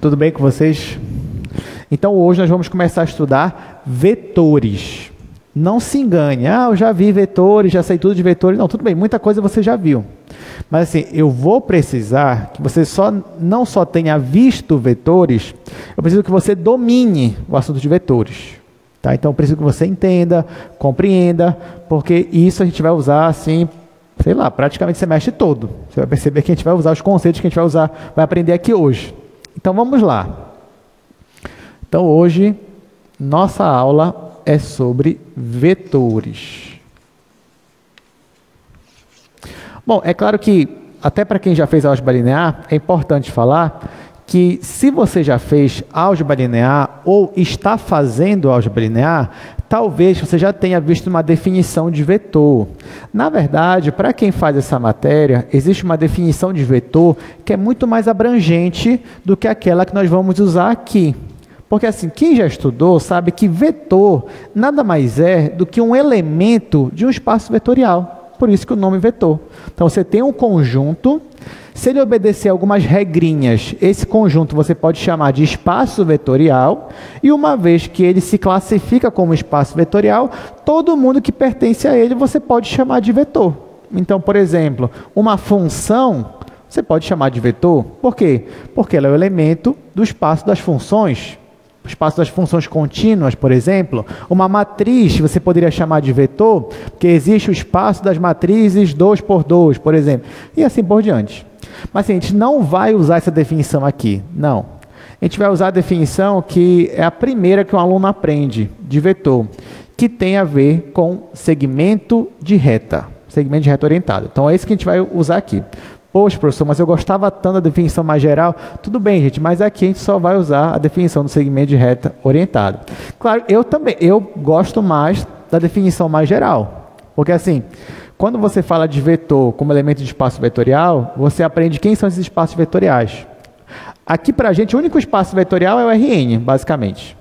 Tudo bem com vocês? Então hoje nós vamos começar a estudar vetores. Não se engane, eu já vi vetores, já sei tudo de vetores. Não, tudo bem, muita coisa você já viu. Mas assim, eu vou precisar que você não só tenha visto vetores, eu preciso que você domine o assunto de vetores. Tá? Então eu preciso que você entenda, compreenda, porque isso a gente vai usar assim, sei lá, praticamente o semestre todo. Você vai perceber que a gente vai usar os conceitos que a gente vai usar, vai aprender aqui hoje. Então vamos lá. Então hoje, nossa aula é sobre vetores. Bom, é claro que, até para quem já fez álgebra linear, é importante falar que se você já fez álgebra linear ou está fazendo álgebra linear, talvez você já tenha visto uma definição de vetor. Na verdade, para quem faz essa matéria, existe uma definição de vetor que é muito mais abrangente do que aquela que nós vamos usar aqui. Porque assim, quem já estudou sabe que vetor nada mais é do que um elemento de um espaço vetorial. Por isso que o nome vetor. Então você tem um conjunto, se ele obedecer algumas regrinhas, esse conjunto você pode chamar de espaço vetorial, e uma vez que ele se classifica como espaço vetorial, todo mundo que pertence a ele você pode chamar de vetor. Então, por exemplo, uma função você pode chamar de vetor. Por quê? Porque ela é o elemento do espaço das funções. O espaço das funções contínuas, por exemplo, uma matriz você poderia chamar de vetor, porque existe o espaço das matrizes 2 por 2, por exemplo, e assim por diante. Mas assim, a gente não vai usar essa definição aqui, não. A gente vai usar a definição que é a primeira que um aluno aprende de vetor, que tem a ver com segmento de reta orientado. Então é isso que a gente vai usar aqui. Poxa, professor, mas eu gostava tanto da definição mais geral. Tudo bem, gente, mas aqui a gente só vai usar a definição do segmento de reta orientado. Claro, eu gosto mais da definição mais geral. Porque assim, quando você fala de vetor como elemento de espaço vetorial, você aprende quem são esses espaços vetoriais. Aqui pra gente, o único espaço vetorial é o Rn, basicamente.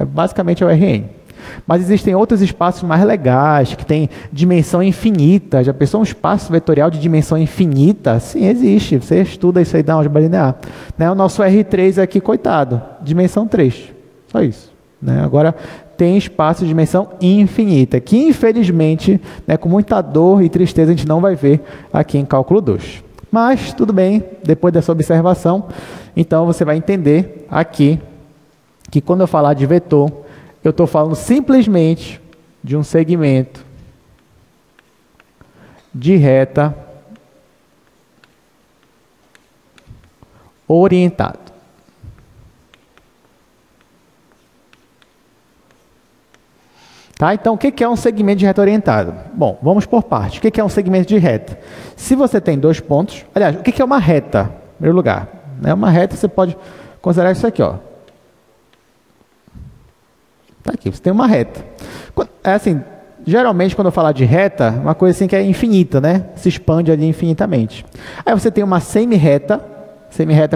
Basicamente é o Rn. Mas existem outros espaços mais legais, que têm dimensão infinita. Já pensou um espaço vetorial de dimensão infinita? Sim, existe. Você estuda isso aí da álgebra linear. Né? O nosso R3 aqui, coitado, dimensão 3. Só isso. Né? Agora, tem espaço de dimensão infinita, que infelizmente, né, com muita dor e tristeza, a gente não vai ver aqui em cálculo 2. Mas, tudo bem, depois dessa observação, então você vai entender aqui que quando eu falar de vetor, eu estou falando simplesmente de um segmento de reta orientado. Tá? Então, o que é um segmento de reta orientado? Bom, vamos por parte. O que é um segmento de reta? Se você tem dois pontos... Aliás, o que é uma reta? Em primeiro lugar, né? Uma reta, você pode considerar isso aqui, ó. Tá aqui, você tem uma reta. É assim, geralmente quando eu falar de reta, uma coisa assim que é infinita, né? Se expande ali infinitamente. Aí você tem uma semi-reta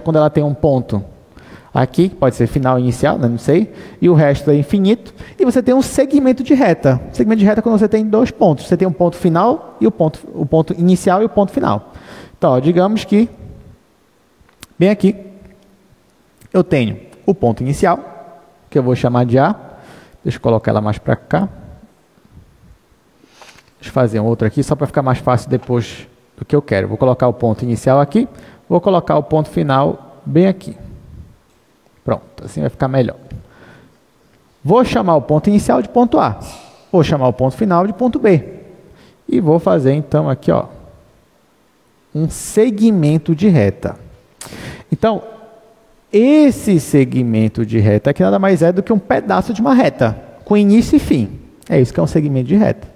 quando ela tem um ponto aqui, pode ser final e inicial, né? Não sei, e o resto é infinito. E você tem um segmento de reta. Segmento de reta quando você tem dois pontos. Você tem um ponto final e o ponto inicial e o ponto final. Então, ó, digamos que, bem aqui, eu tenho o ponto inicial, que eu vou chamar de A. Deixa eu colocar ela mais para cá. Deixa eu fazer um outro aqui, só para ficar mais fácil depois do que eu quero. Vou colocar o ponto inicial aqui, vou colocar o ponto final bem aqui. Pronto, assim vai ficar melhor. Vou chamar o ponto inicial de ponto A. Vou chamar o ponto final de ponto B. E vou fazer, então, aqui, ó, um segmento de reta. Então, esse segmento de reta aqui nada mais é do que um pedaço de uma reta, com início e fim. É isso que é um segmento de reta.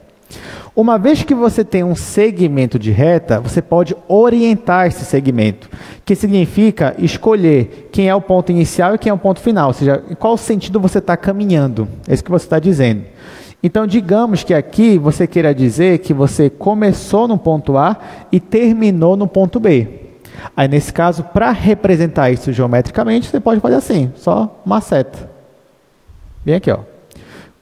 Uma vez que você tem um segmento de reta, você pode orientar esse segmento, que significa escolher quem é o ponto inicial e quem é o ponto final, ou seja, em qual sentido você está caminhando. É isso que você está dizendo. Então, digamos que aqui você queira dizer que você começou no ponto A e terminou no ponto B. Aí, nesse caso, para representar isso geometricamente, você pode fazer assim, só uma seta. Bem aqui, ó.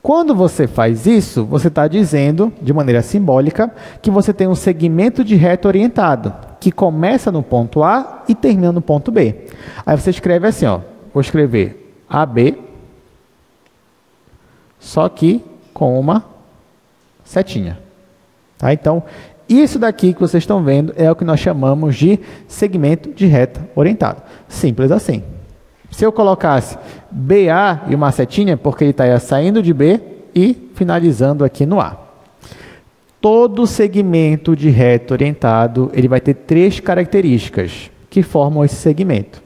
Quando você faz isso, você está dizendo, de maneira simbólica, que você tem um segmento de reta orientado, que começa no ponto A e termina no ponto B. Aí você escreve assim, ó, vou escrever AB, só que com uma setinha. Tá? Então, isso daqui que vocês estão vendo é o que nós chamamos de segmento de reta orientado. Simples assim. Se eu colocasse BA e uma setinha, porque ele está saindo de B e finalizando aqui no A. Todo segmento de reta orientado, ele vai ter 3 características que formam esse segmento.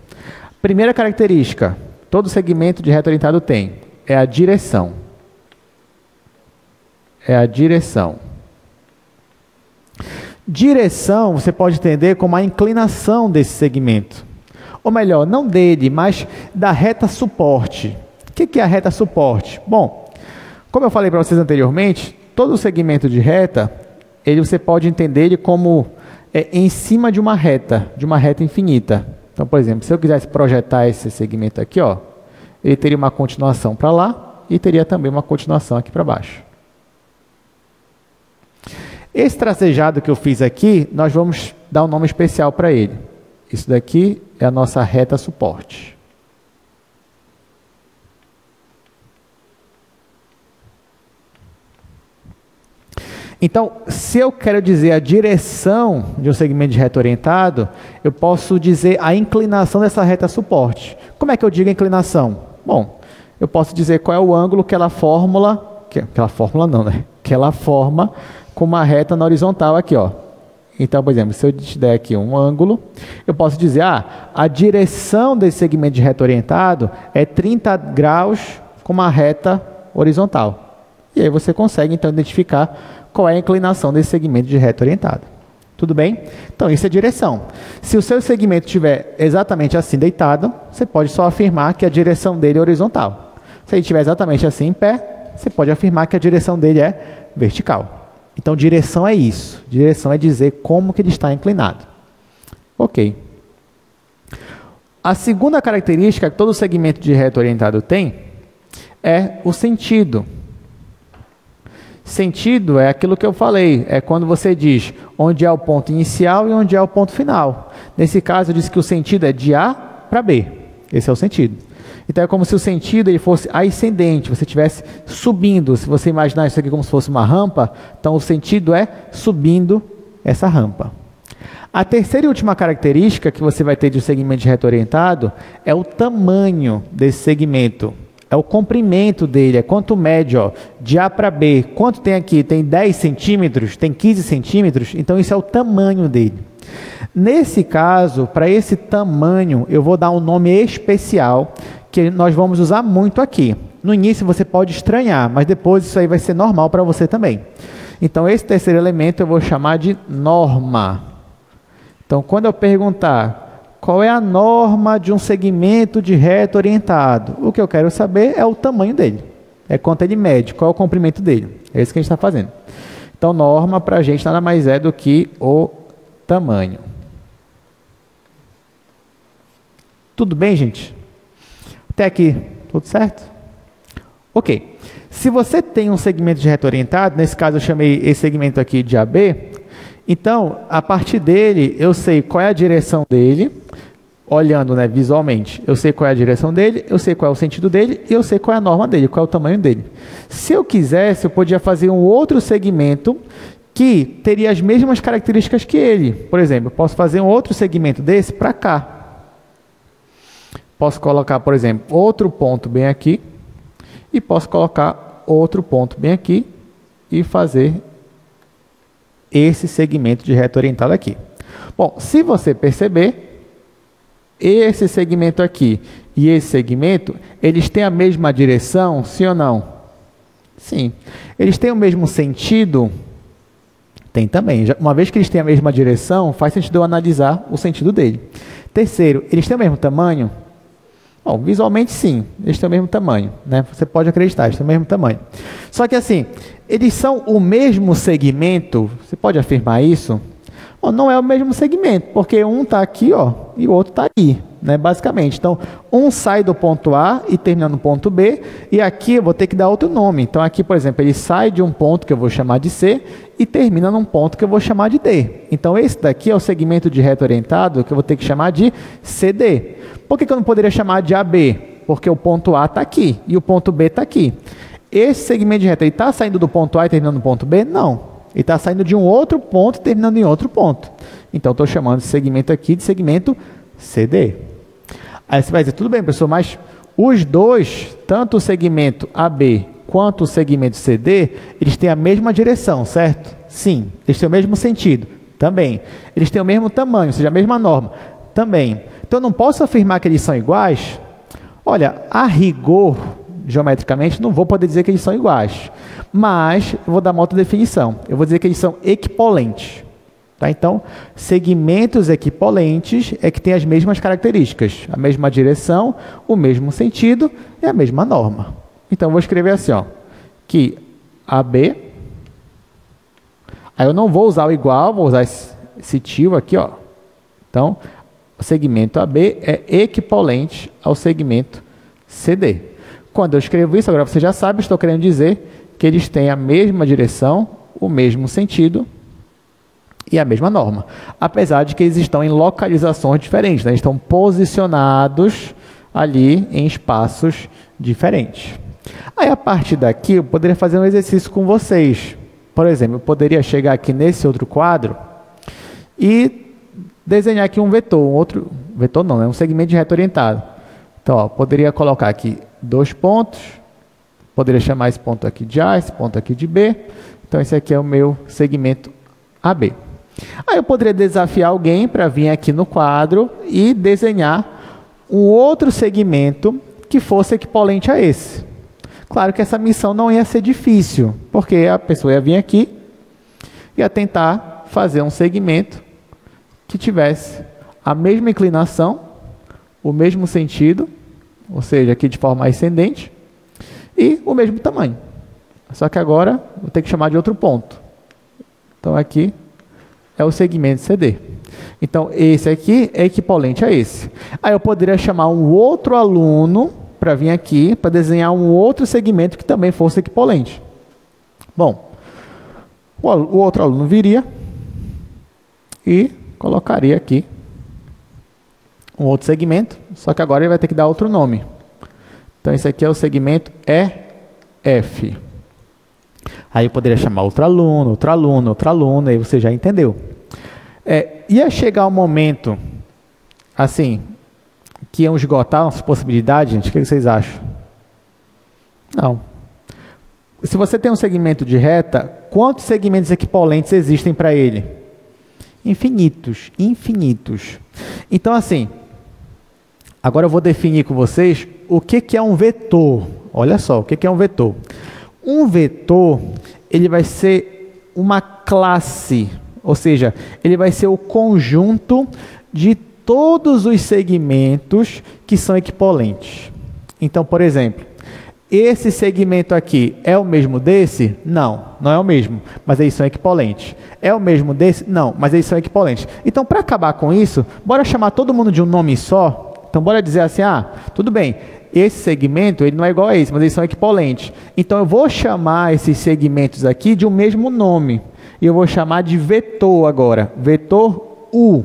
Primeira característica, todo segmento de reta orientado tem, é a direção. É a direção. Direção, você pode entender como a inclinação desse segmento. Ou melhor, não dele, mas da reta suporte. O que é a reta suporte? Bom, como eu falei para vocês anteriormente, todo segmento de reta, você pode entender ele como em cima de uma reta infinita. Então, por exemplo, se eu quisesse projetar esse segmento aqui, ó, ele teria uma continuação para lá e teria também uma continuação aqui para baixo. Esse tracejado que eu fiz aqui, nós vamos dar um nome especial para ele. Isso daqui é a nossa reta suporte. Então, se eu quero dizer a direção de um segmento de reta orientado, eu posso dizer a inclinação dessa reta suporte. Como é que eu digo a inclinação? Bom, eu posso dizer qual é o ângulo que ela forma com uma reta na horizontal aqui, ó. Então, por exemplo, se eu te der aqui um ângulo, eu posso dizer, a direção desse segmento de reta orientado é 30 graus com uma reta horizontal. E aí você consegue, então, identificar qual é a inclinação desse segmento de reta orientado. Tudo bem? Então, isso é direção. Se o seu segmento estiver exatamente assim deitado, você pode só afirmar que a direção dele é horizontal. Se ele estiver exatamente assim em pé, você pode afirmar que a direção dele é vertical. Então, direção é isso. Direção é dizer como que ele está inclinado. Ok. A segunda característica que todo segmento de reta orientado tem é o sentido. Sentido é aquilo que eu falei, é quando você diz onde é o ponto inicial e onde é o ponto final. Nesse caso, eu disse que o sentido é de A para B. Esse é o sentido. Então, é como se o sentido ele fosse ascendente, você estivesse subindo. Se você imaginar isso aqui como se fosse uma rampa, então o sentido é subindo essa rampa. A terceira e última característica que você vai ter de um segmento de reta orientado é o tamanho desse segmento. É o comprimento dele, é quanto mede, ó, de A para B. Quanto tem aqui? Tem 10 centímetros? Tem 15 centímetros? Então, isso é o tamanho dele. Nesse caso, para esse tamanho, eu vou dar um nome especial que nós vamos usar muito aqui. No início você pode estranhar, mas depois isso aí vai ser normal para você também. Então, esse terceiro elemento eu vou chamar de norma. Então, quando eu perguntar qual é a norma de um segmento de reta orientado, o que eu quero saber é o tamanho dele. É quanto ele mede, qual é o comprimento dele. É isso que a gente está fazendo. Então, norma para a gente nada mais é do que o tamanho. Tudo bem, gente? Até aqui, tudo certo? Ok. Se você tem um segmento de reta orientado, nesse caso eu chamei esse segmento aqui de AB, então, a partir dele, eu sei qual é a direção dele, olhando, né, visualmente. Eu sei qual é a direção dele, eu sei qual é o sentido dele e eu sei qual é a norma dele, qual é o tamanho dele. Se eu quisesse, eu podia fazer um outro segmento que teria as mesmas características que ele. Por exemplo, eu posso fazer um outro segmento desse para cá. Posso colocar, por exemplo, outro ponto bem aqui e posso colocar outro ponto bem aqui e fazer esse segmento de reta orientada aqui. Bom, se você perceber, esse segmento aqui e esse segmento, eles têm a mesma direção, sim ou não? Sim. Eles têm o mesmo sentido? Tem também. Uma vez que eles têm a mesma direção, faz sentido eu analisar o sentido dele. Terceiro, eles têm o mesmo tamanho? Bom, visualmente sim, eles têm o mesmo tamanho, né? Você pode acreditar, eles têm o mesmo tamanho. Só que assim, eles são o mesmo segmento, você pode afirmar isso? Bom, não é o mesmo segmento, porque um está aqui, ó, e o outro está ali. né, basicamente. Então, um sai do ponto A e termina no ponto B, e aqui eu vou ter que dar outro nome. Então, aqui, por exemplo, ele sai de um ponto que eu vou chamar de C e termina num ponto que eu vou chamar de D. Então, esse daqui é o segmento de reto orientado que eu vou ter que chamar de CD. Por que eu não poderia chamar de AB? Porque o ponto A está aqui e o ponto B está aqui. Esse segmento de reto está saindo do ponto A e terminando no ponto B? Não. Ele está saindo de um outro ponto e terminando em outro ponto. Então, estou chamando esse segmento aqui de segmento CD. Aí você vai dizer, tudo bem, professor, mas os dois, tanto o segmento AB quanto o segmento CD, eles têm a mesma direção, certo? Sim. Eles têm o mesmo sentido? Também. Eles têm o mesmo tamanho, ou seja, a mesma norma? Também. Então, eu não posso afirmar que eles são iguais? Olha, a rigor, geometricamente, não vou poder dizer que eles são iguais. Mas, eu vou dar uma outra definição. Eu vou dizer que eles são equipolentes. Tá? Então, segmentos equipolentes é que têm as mesmas características. A mesma direção, o mesmo sentido e a mesma norma. Então, eu vou escrever assim, ó, que AB... Aí eu não vou usar o igual, vou usar esse tio aqui, ó. Então, o segmento AB é equipolente ao segmento CD. Quando eu escrevo isso, agora você já sabe, estou querendo dizer que eles têm a mesma direção, o mesmo sentido e a mesma norma. Apesar de que eles estão em localizações diferentes, né? Eles estão posicionados ali em espaços diferentes. Aí, a partir daqui, eu poderia fazer um exercício com vocês. Por exemplo, eu poderia chegar aqui nesse outro quadro e desenhar aqui um vetor, vetor não, é um segmento de reto orientado. Então, ó, poderia colocar aqui 2 pontos, poderia chamar esse ponto aqui de A, esse ponto aqui de B. Então, esse aqui é o meu segmento AB. Aí eu poderia desafiar alguém para vir aqui no quadro e desenhar um outro segmento que fosse equipolente a esse. Claro que essa missão não ia ser difícil, porque a pessoa ia vir aqui e ia tentar fazer um segmento que tivesse a mesma inclinação, o mesmo sentido, ou seja, aqui de forma ascendente, e o mesmo tamanho. Só que agora vou ter que chamar de outro ponto. Então, aqui é o segmento CD. Então, esse aqui é equipolente a esse. Aí eu poderia chamar um outro aluno para vir aqui, para desenhar um outro segmento que também fosse equipolente. Bom, o outro aluno viria e colocaria aqui um outro segmento, só que agora ele vai ter que dar outro nome. Então, esse aqui é o segmento EF. Aí eu poderia chamar outro aluno, outro aluno, outro aluno, aí você já entendeu. Ia chegar um momento, assim, que iam esgotar nossas possibilidades, gente? O que vocês acham? Não. Se você tem um segmento de reta, quantos segmentos equipolentes existem para ele? Infinitos, infinitos. Então, assim, agora eu vou definir com vocês o que é um vetor. Olha só, o que é um vetor? Um vetor, ele vai ser uma classe, ou seja, ele vai ser o conjunto de todos os segmentos que são equipolentes. Então, por exemplo, esse segmento aqui é o mesmo desse? Não, não é o mesmo, mas eles são equipolentes. É o mesmo desse? Não, mas eles são equipolentes. Então, para acabar com isso, bora chamar todo mundo de um nome só? Então, bora dizer assim, tudo bem, esse segmento ele não é igual a esse, mas eles são equipolentes. Então, eu vou chamar esses segmentos aqui de um mesmo nome. E eu vou chamar de vetor agora, vetor U.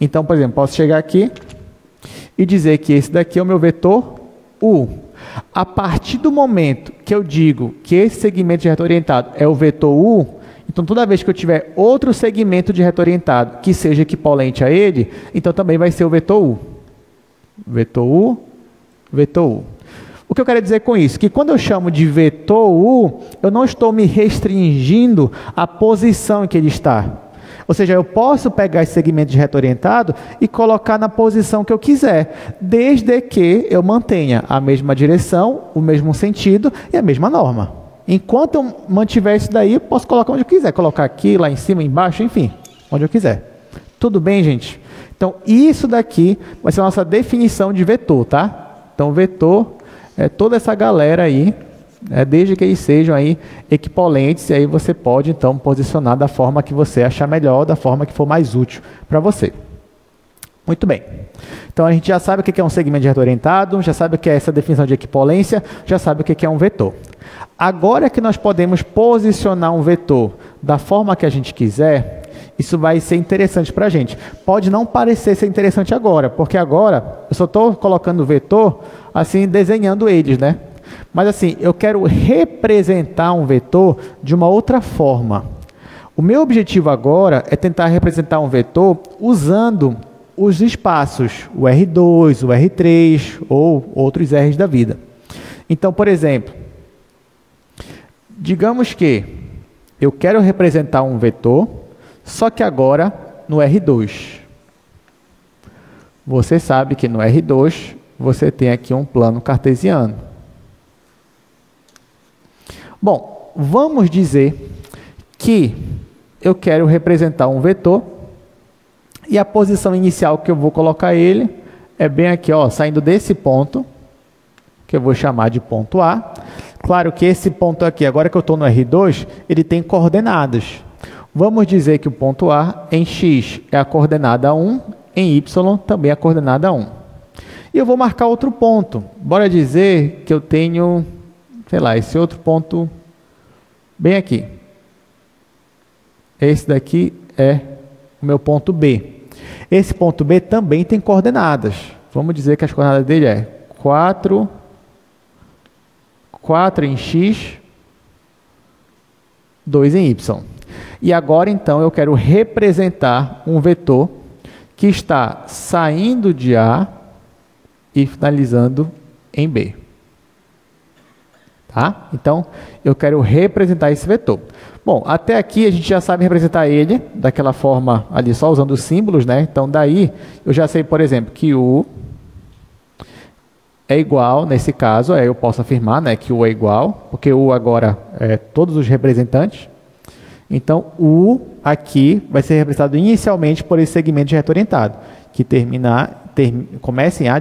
Então, por exemplo, posso chegar aqui e dizer que esse daqui é o meu vetor U. A partir do momento que eu digo que esse segmento de reto orientado é o vetor U, então toda vez que eu tiver outro segmento de reto orientado que seja equipolente a ele, então também vai ser o vetor U. Vetor U, vetor U. O que eu quero dizer com isso? Que quando eu chamo de vetor U, eu não estou me restringindo à posição em que ele está. Ou seja, eu posso pegar esse segmento de reto orientado e colocar na posição que eu quiser, desde que eu mantenha a mesma direção, o mesmo sentido e a mesma norma. Enquanto eu mantiver isso daí, eu posso colocar onde eu quiser. Colocar aqui, lá em cima, embaixo, enfim, onde eu quiser. Tudo bem, gente? Então, isso daqui vai ser a nossa definição de vetor, tá? Então, vetor é toda essa galera aí, desde que eles sejam aí equipolentes, e aí você pode então posicionar da forma que você achar melhor, da forma que for mais útil para você. Muito bem. Então, a gente já sabe o que é um segmento de reto orientado, já sabe o que é essa definição de equipolência, já sabe o que é um vetor. Agora que nós podemos posicionar um vetor da forma que a gente quiser, isso vai ser interessante para a gente. Pode não parecer ser interessante agora, porque agora eu só estou colocando o vetor, assim, desenhando eles, né? Mas assim, eu quero representar um vetor de uma outra forma. O meu objetivo agora é tentar representar um vetor usando os espaços, o R2, o R3 ou outros R's da vida. Então, por exemplo, digamos que eu quero representar um vetor, só que agora no R2. Você sabe que no R2 você tem aqui um plano cartesiano. Bom, vamos dizer que eu quero representar um vetor e a posição inicial que eu vou colocar ele é bem aqui, ó, saindo desse ponto, que eu vou chamar de ponto A. Claro que esse ponto aqui, agora que eu estou no R2, ele tem coordenadas. Vamos dizer que o ponto A em X é a coordenada 1, em Y também é a coordenada 1. E eu vou marcar outro ponto. Bora dizer que eu tenho, sei lá, esse outro ponto bem aqui. Esse daqui é o meu ponto B. Esse ponto B também tem coordenadas. Vamos dizer que as coordenadas dele é 4 em X, 2 em Y. E agora, então, eu quero representar um vetor que está saindo de A e finalizando em B. Tá? Então, eu quero representar esse vetor. Bom, até aqui a gente já sabe representar ele daquela forma ali, só usando os símbolos, né? Então, daí, eu já sei, por exemplo, que U é igual, nesse caso, eu posso afirmar, né, que U é igual, porque U agora é todos os representantes. Então, U aqui vai ser representado inicialmente por esse segmento de reto orientado, que começa em A,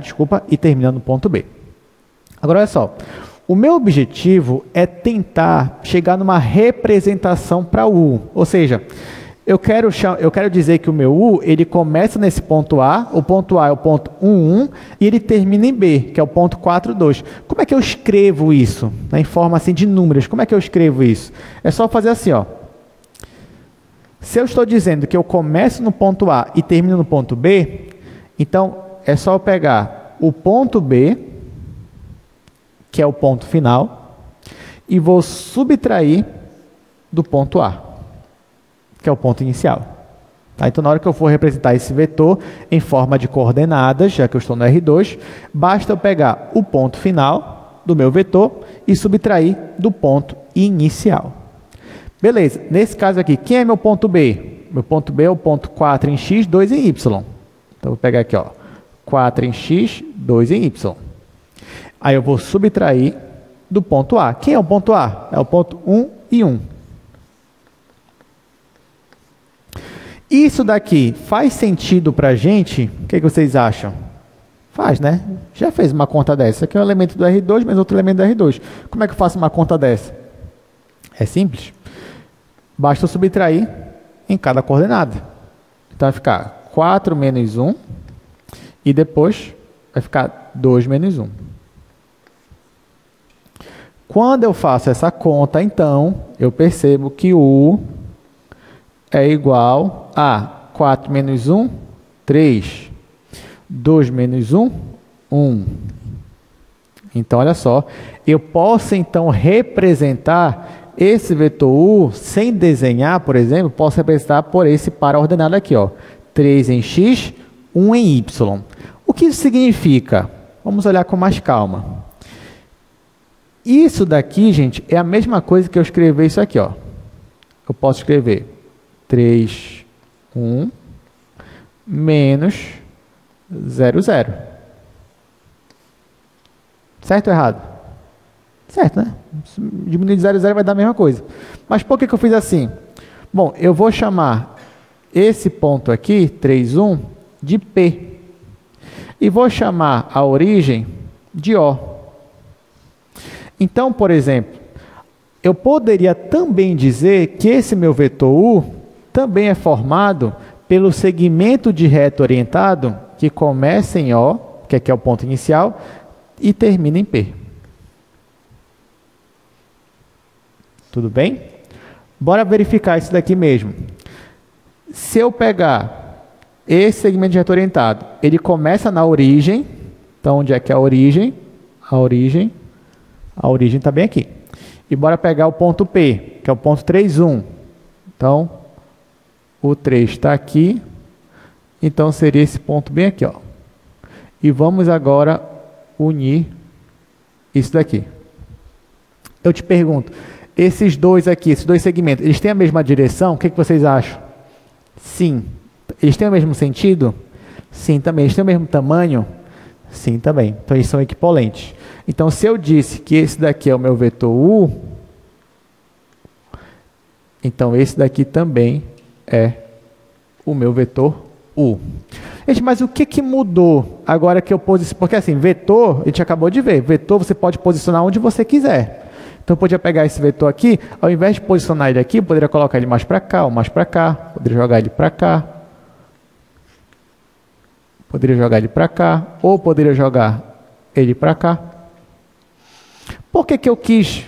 e termina no ponto B. Agora, olha só. O meu objetivo é tentar chegar numa representação para U. Ou seja, eu quero dizer que o meu U ele começa nesse ponto A, o ponto A é o ponto 1, 1, e ele termina em B, que é o ponto 4, 2. Como é que eu escrevo isso? Em forma assim, de números, como é que eu escrevo isso? É só fazer assim, ó. Se eu estou dizendo que eu começo no ponto A e termino no ponto B, então é só eu pegar o ponto B, que é o ponto final, e vou subtrair do ponto A, que é o ponto inicial. Tá? Então, na hora que eu for representar esse vetor em forma de coordenadas, já que eu estou no R2, basta eu pegar o ponto final do meu vetor e subtrair do ponto inicial. Beleza, nesse caso aqui, quem é meu ponto B? Meu ponto B é o ponto 4 em X, 2 em Y. Então, vou pegar aqui, ó, 4 em X, 2 em Y. Aí eu vou subtrair do ponto A. Quem é o ponto A? É o ponto 1 e 1. Isso daqui faz sentido para a gente? O que vocês acham? Faz, né? Já fez uma conta dessa. Isso aqui é um elemento do R2, mas outro elemento do R2. Como é que eu faço uma conta dessa? É simples. Basta eu subtrair em cada coordenada. Então vai ficar 4 menos 1 e depois vai ficar 2 menos 1. Quando eu faço essa conta, então, eu percebo que U é igual a 4 menos 1, 3. 2 menos 1, 1. Então, olha só, eu posso, então, representar esse vetor U, sem desenhar, por exemplo, posso representar por esse par ordenado aqui, ó, 3 em X, 1 em Y. O que isso significa? Vamos olhar com mais calma. Isso daqui, gente, é a mesma coisa que eu escrever isso aqui, ó. Eu posso escrever 3, 1, menos 0, 0. Certo ou errado? Certo, né? Diminuir de 0 a 0 vai dar a mesma coisa. Mas por que eu fiz assim? Bom, eu vou chamar esse ponto aqui, 3, 1, de P. E vou chamar a origem de O. Então, por exemplo, eu poderia também dizer que esse meu vetor U também é formado pelo segmento de reto orientado que começa em O, que aqui é o ponto inicial, e termina em P. Tudo bem? Bora verificar isso daqui mesmo. Se eu pegar esse segmento de reto orientado, ele começa na origem. Então, onde é que é a origem? A origem está bem aqui. E bora pegar o ponto P, que é o ponto 3, 1. Então, o 3 está aqui. Então, seria esse ponto bem aqui, ó. E vamos agora unir isso daqui. Eu te pergunto, esses dois aqui, esses dois segmentos, eles têm a mesma direção? O que vocês acham? Sim. Eles têm o mesmo sentido? Sim, também. Eles têm o mesmo tamanho? Sim, também. Então, eles são equivalentes. Então, se eu disse que esse daqui é o meu vetor U, então esse daqui também é o meu vetor U. Gente, mas o que mudou agora que eu posiciono? Porque assim, vetor, a gente acabou de ver, vetor você pode posicionar onde você quiser. Então, eu podia pegar esse vetor aqui, ao invés de posicionar ele aqui, eu poderia colocar ele mais para cá ou mais para cá, poderia jogar ele para cá, poderia jogar ele para cá, ou poderia jogar ele para cá. Por que eu quis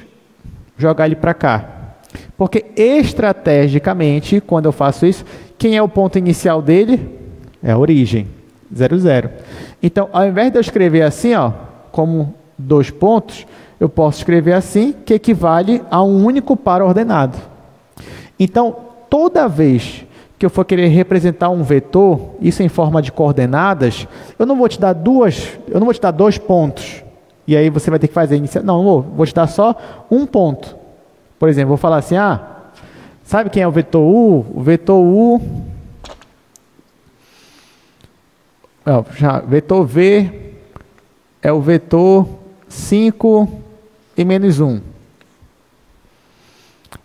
jogar ele para cá? Porque estrategicamente, quando eu faço isso, quem é o ponto inicial dele? É a origem, 0, 0. Então, ao invés de eu escrever assim, ó, como 2 pontos, eu posso escrever assim, que equivale a um único par ordenado. Então, toda vez que eu for querer representar um vetor, isso em forma de coordenadas, eu não vou te dar 2 pontos. E aí você vai ter que fazer inicial. Não, vou te dar só um ponto. Por exemplo, vou falar assim, sabe quem é o vetor U? O vetor U, vetor V é o vetor 5 e menos 1.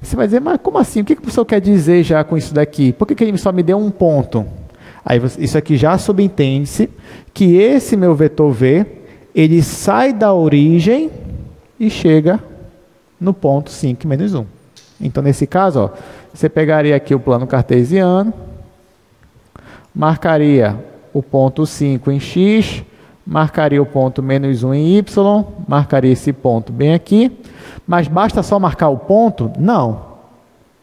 Você vai dizer, mas como assim? O que o professor quer dizer já com isso daqui? Por que ele só me deu um ponto? Aí isso aqui já subentende-se que esse meu vetor V, ele sai da origem e chega no ponto 5 menos 1. Então, nesse caso, ó, você pegaria aqui o plano cartesiano, marcaria o ponto 5 em x, marcaria o ponto menos 1 em y, marcaria esse ponto bem aqui, mas basta só marcar o ponto? Não.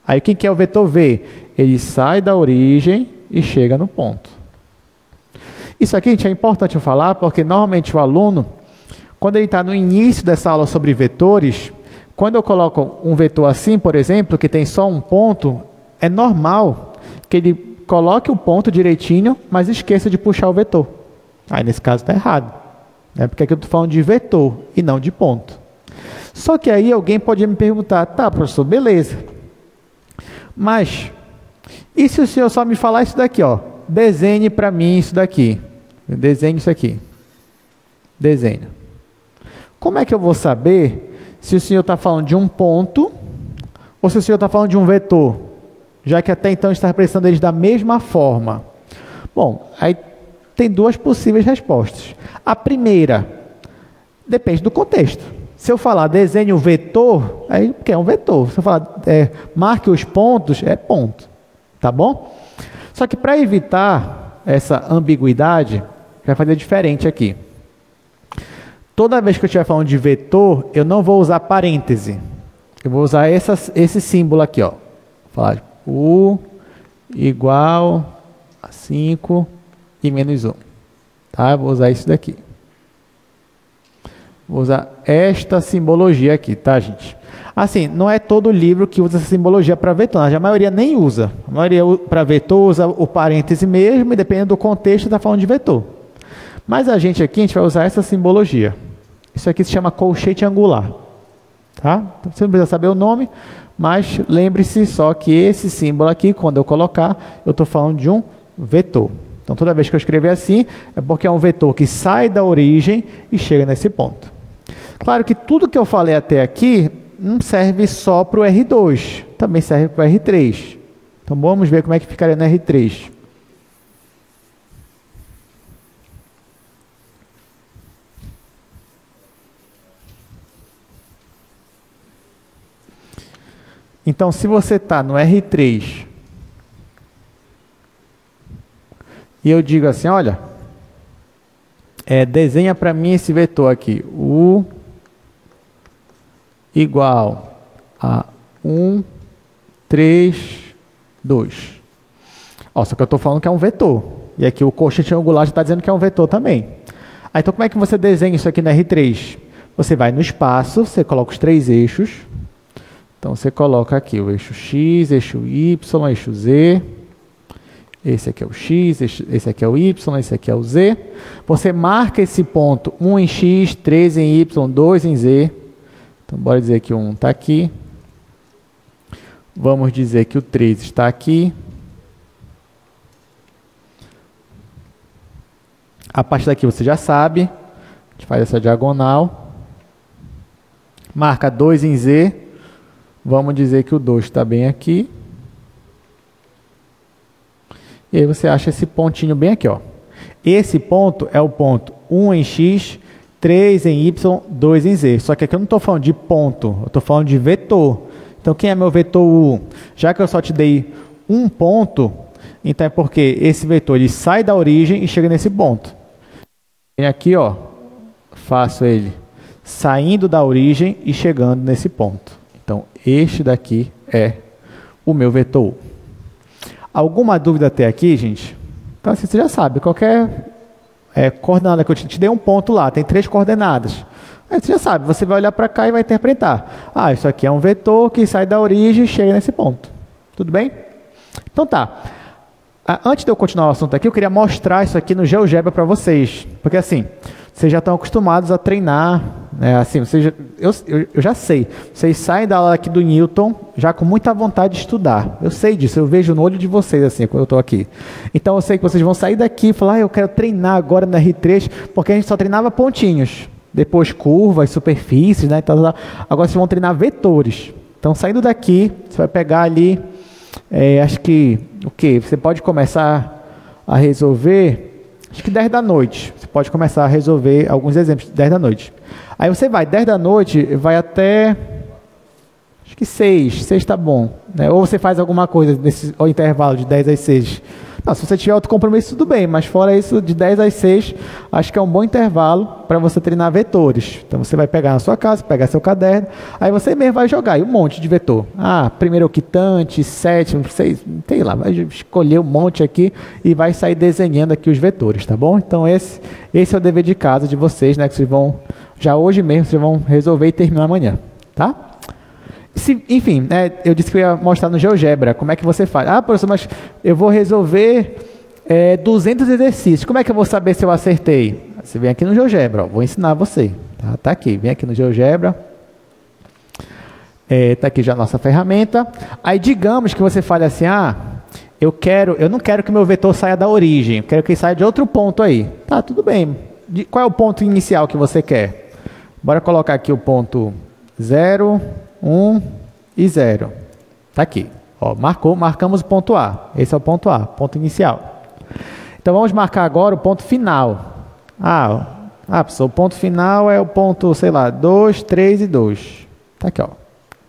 Aí, quem que é o vetor V? Ele sai da origem e chega no ponto. Isso aqui, gente, é importante eu falar, porque normalmente o aluno, quando ele está no início dessa aula sobre vetores, quando eu coloco um vetor assim, por exemplo, que tem só um ponto, é normal que ele coloque o ponto direitinho, mas esqueça de puxar o vetor. Aí, nesse caso, está errado. Né? Porque aqui eu estou falando de vetor e não de ponto. Só que aí alguém pode me perguntar, tá, professor, beleza. Mas, e se o senhor só me falar isso daqui, ó? Desenhe para mim isso daqui. Desenhe isso aqui. Desenho. Como é que eu vou saber se o senhor está falando de um ponto ou se o senhor está falando de um vetor? Já que até então está representando eles da mesma forma. Bom, aí tem 2 possíveis respostas. A primeira, depende do contexto. Se eu falar desenhe o vetor, aí porque é um vetor. Se eu falar marque os pontos, é ponto. Tá bom? Só que para evitar essa ambiguidade, vai fazer diferente aqui. Toda vez que eu estiver falando de vetor, eu não vou usar parêntese. Eu vou usar esse símbolo aqui, ó. Vou falar U igual a 5 e menos 1. Tá? Eu vou usar isso daqui. Vou usar esta simbologia aqui, tá, gente? Assim, não é todo livro que usa essa simbologia para vetor. A maioria nem usa. A maioria para vetor usa o parêntese mesmo e dependendo do contexto está falando de vetor. Mas a gente vai usar essa simbologia. Isso aqui se chama colchete angular. Tá? Então, você não precisa saber o nome, mas lembre-se só que esse símbolo aqui, quando eu colocar, eu estou falando de um vetor. Então, toda vez que eu escrever assim, é porque é um vetor que sai da origem e chega nesse ponto. Claro que tudo que eu falei até aqui não serve só para o R2, também serve para o R3. Então, vamos ver como é que ficaria no R3. Então, se você está no R3 e eu digo assim, olha, desenha para mim esse vetor aqui. U igual a 1, 3, 2. Ó, só que eu estou falando que é um vetor. E aqui o coxete angular já está dizendo que é um vetor também. Aí, então, como é que você desenha isso aqui no R3? Você vai no espaço, você coloca os 3 eixos. Então, você coloca aqui o eixo X, eixo Y, eixo Z. Esse aqui é o X, esse aqui é o Y, esse aqui é o Z. Você marca esse ponto 1 em X, 3 em Y, 2 em Z. Então, bora dizer que o 1 está aqui. Vamos dizer que o 3 está aqui. A partir daqui você já sabe. A gente faz essa diagonal. Marca 2 em Z. Vamos dizer que o 2 está bem aqui. E aí você acha esse pontinho bem aqui, ó. Esse ponto é o ponto 1 em X, 3 em Y, 2 em Z. Só que aqui eu não estou falando de ponto, eu estou falando de vetor. Então, quem é meu vetor U? Já que eu só te dei um ponto, então é porque esse vetor ele sai da origem e chega nesse ponto. E aqui, ó, faço ele saindo da origem e chegando nesse ponto. Então, este daqui é o meu vetor U. Alguma dúvida até aqui, gente? Então, assim, você já sabe, qualquer coordenada que eu te dei um ponto lá, tem 3 coordenadas. Aí você já sabe, você vai olhar para cá e vai interpretar. Ah, isso aqui é um vetor que sai da origem e chega nesse ponto. Tudo bem? Então tá. Antes de eu continuar o assunto aqui, eu queria mostrar isso aqui no GeoGebra para vocês. Porque assim, vocês já estão acostumados a treinar, né? Assim, eu já sei. Vocês saem da aula aqui do Newton já com muita vontade de estudar. Eu sei disso, eu vejo no olho de vocês assim, quando eu estou aqui. Então eu sei que vocês vão sair daqui e falar, eu quero treinar agora na R3, porque a gente só treinava pontinhos. Depois curvas, superfícies, né? Então, agora vocês vão treinar vetores. Então, saindo daqui, você vai pegar ali, acho que, o quê? Você pode começar a resolver, acho que 10 da noite. Você pode começar a resolver alguns exemplos, 10 da noite. Aí você vai, 10 da noite, vai até, acho que 6 está bom. Né? Ou você faz alguma coisa nesse intervalo de 10 às 6. Não, se você tiver outro compromisso, tudo bem, mas fora isso, de 10 às 6, acho que é um bom intervalo para você treinar vetores. Então, você vai pegar na sua casa, pegar seu caderno, aí você mesmo vai jogar aí um monte de vetor. Ah, primeiro octante, sétimo, sei lá, vai escolher um monte aqui e vai sair desenhando aqui os vetores, tá bom? Então, esse é o dever de casa de vocês, né, que vocês vão, já hoje mesmo, vocês vão resolver e terminar amanhã, tá? Enfim, eu disse que eu ia mostrar no GeoGebra como é que você faz. Ah, professor, mas eu vou resolver 200 exercícios. Como é que eu vou saber se eu acertei? Você vem aqui no GeoGebra, ó, vou ensinar você. Tá aqui, vem aqui no GeoGebra. Tá aqui já a nossa ferramenta. Aí digamos que você fale assim, eu não quero que meu vetor saia da origem, eu quero que ele saia de outro ponto aí. Tá, tudo bem. Qual é o ponto inicial que você quer? Bora colocar aqui o ponto 0, 1 e 0. Está aqui. Ó, marcamos o ponto A. Esse é o ponto A, ponto inicial. Então, vamos marcar agora o ponto final. Professor, o ponto final é o ponto, sei lá, 2, 3 e 2. Está aqui, ó.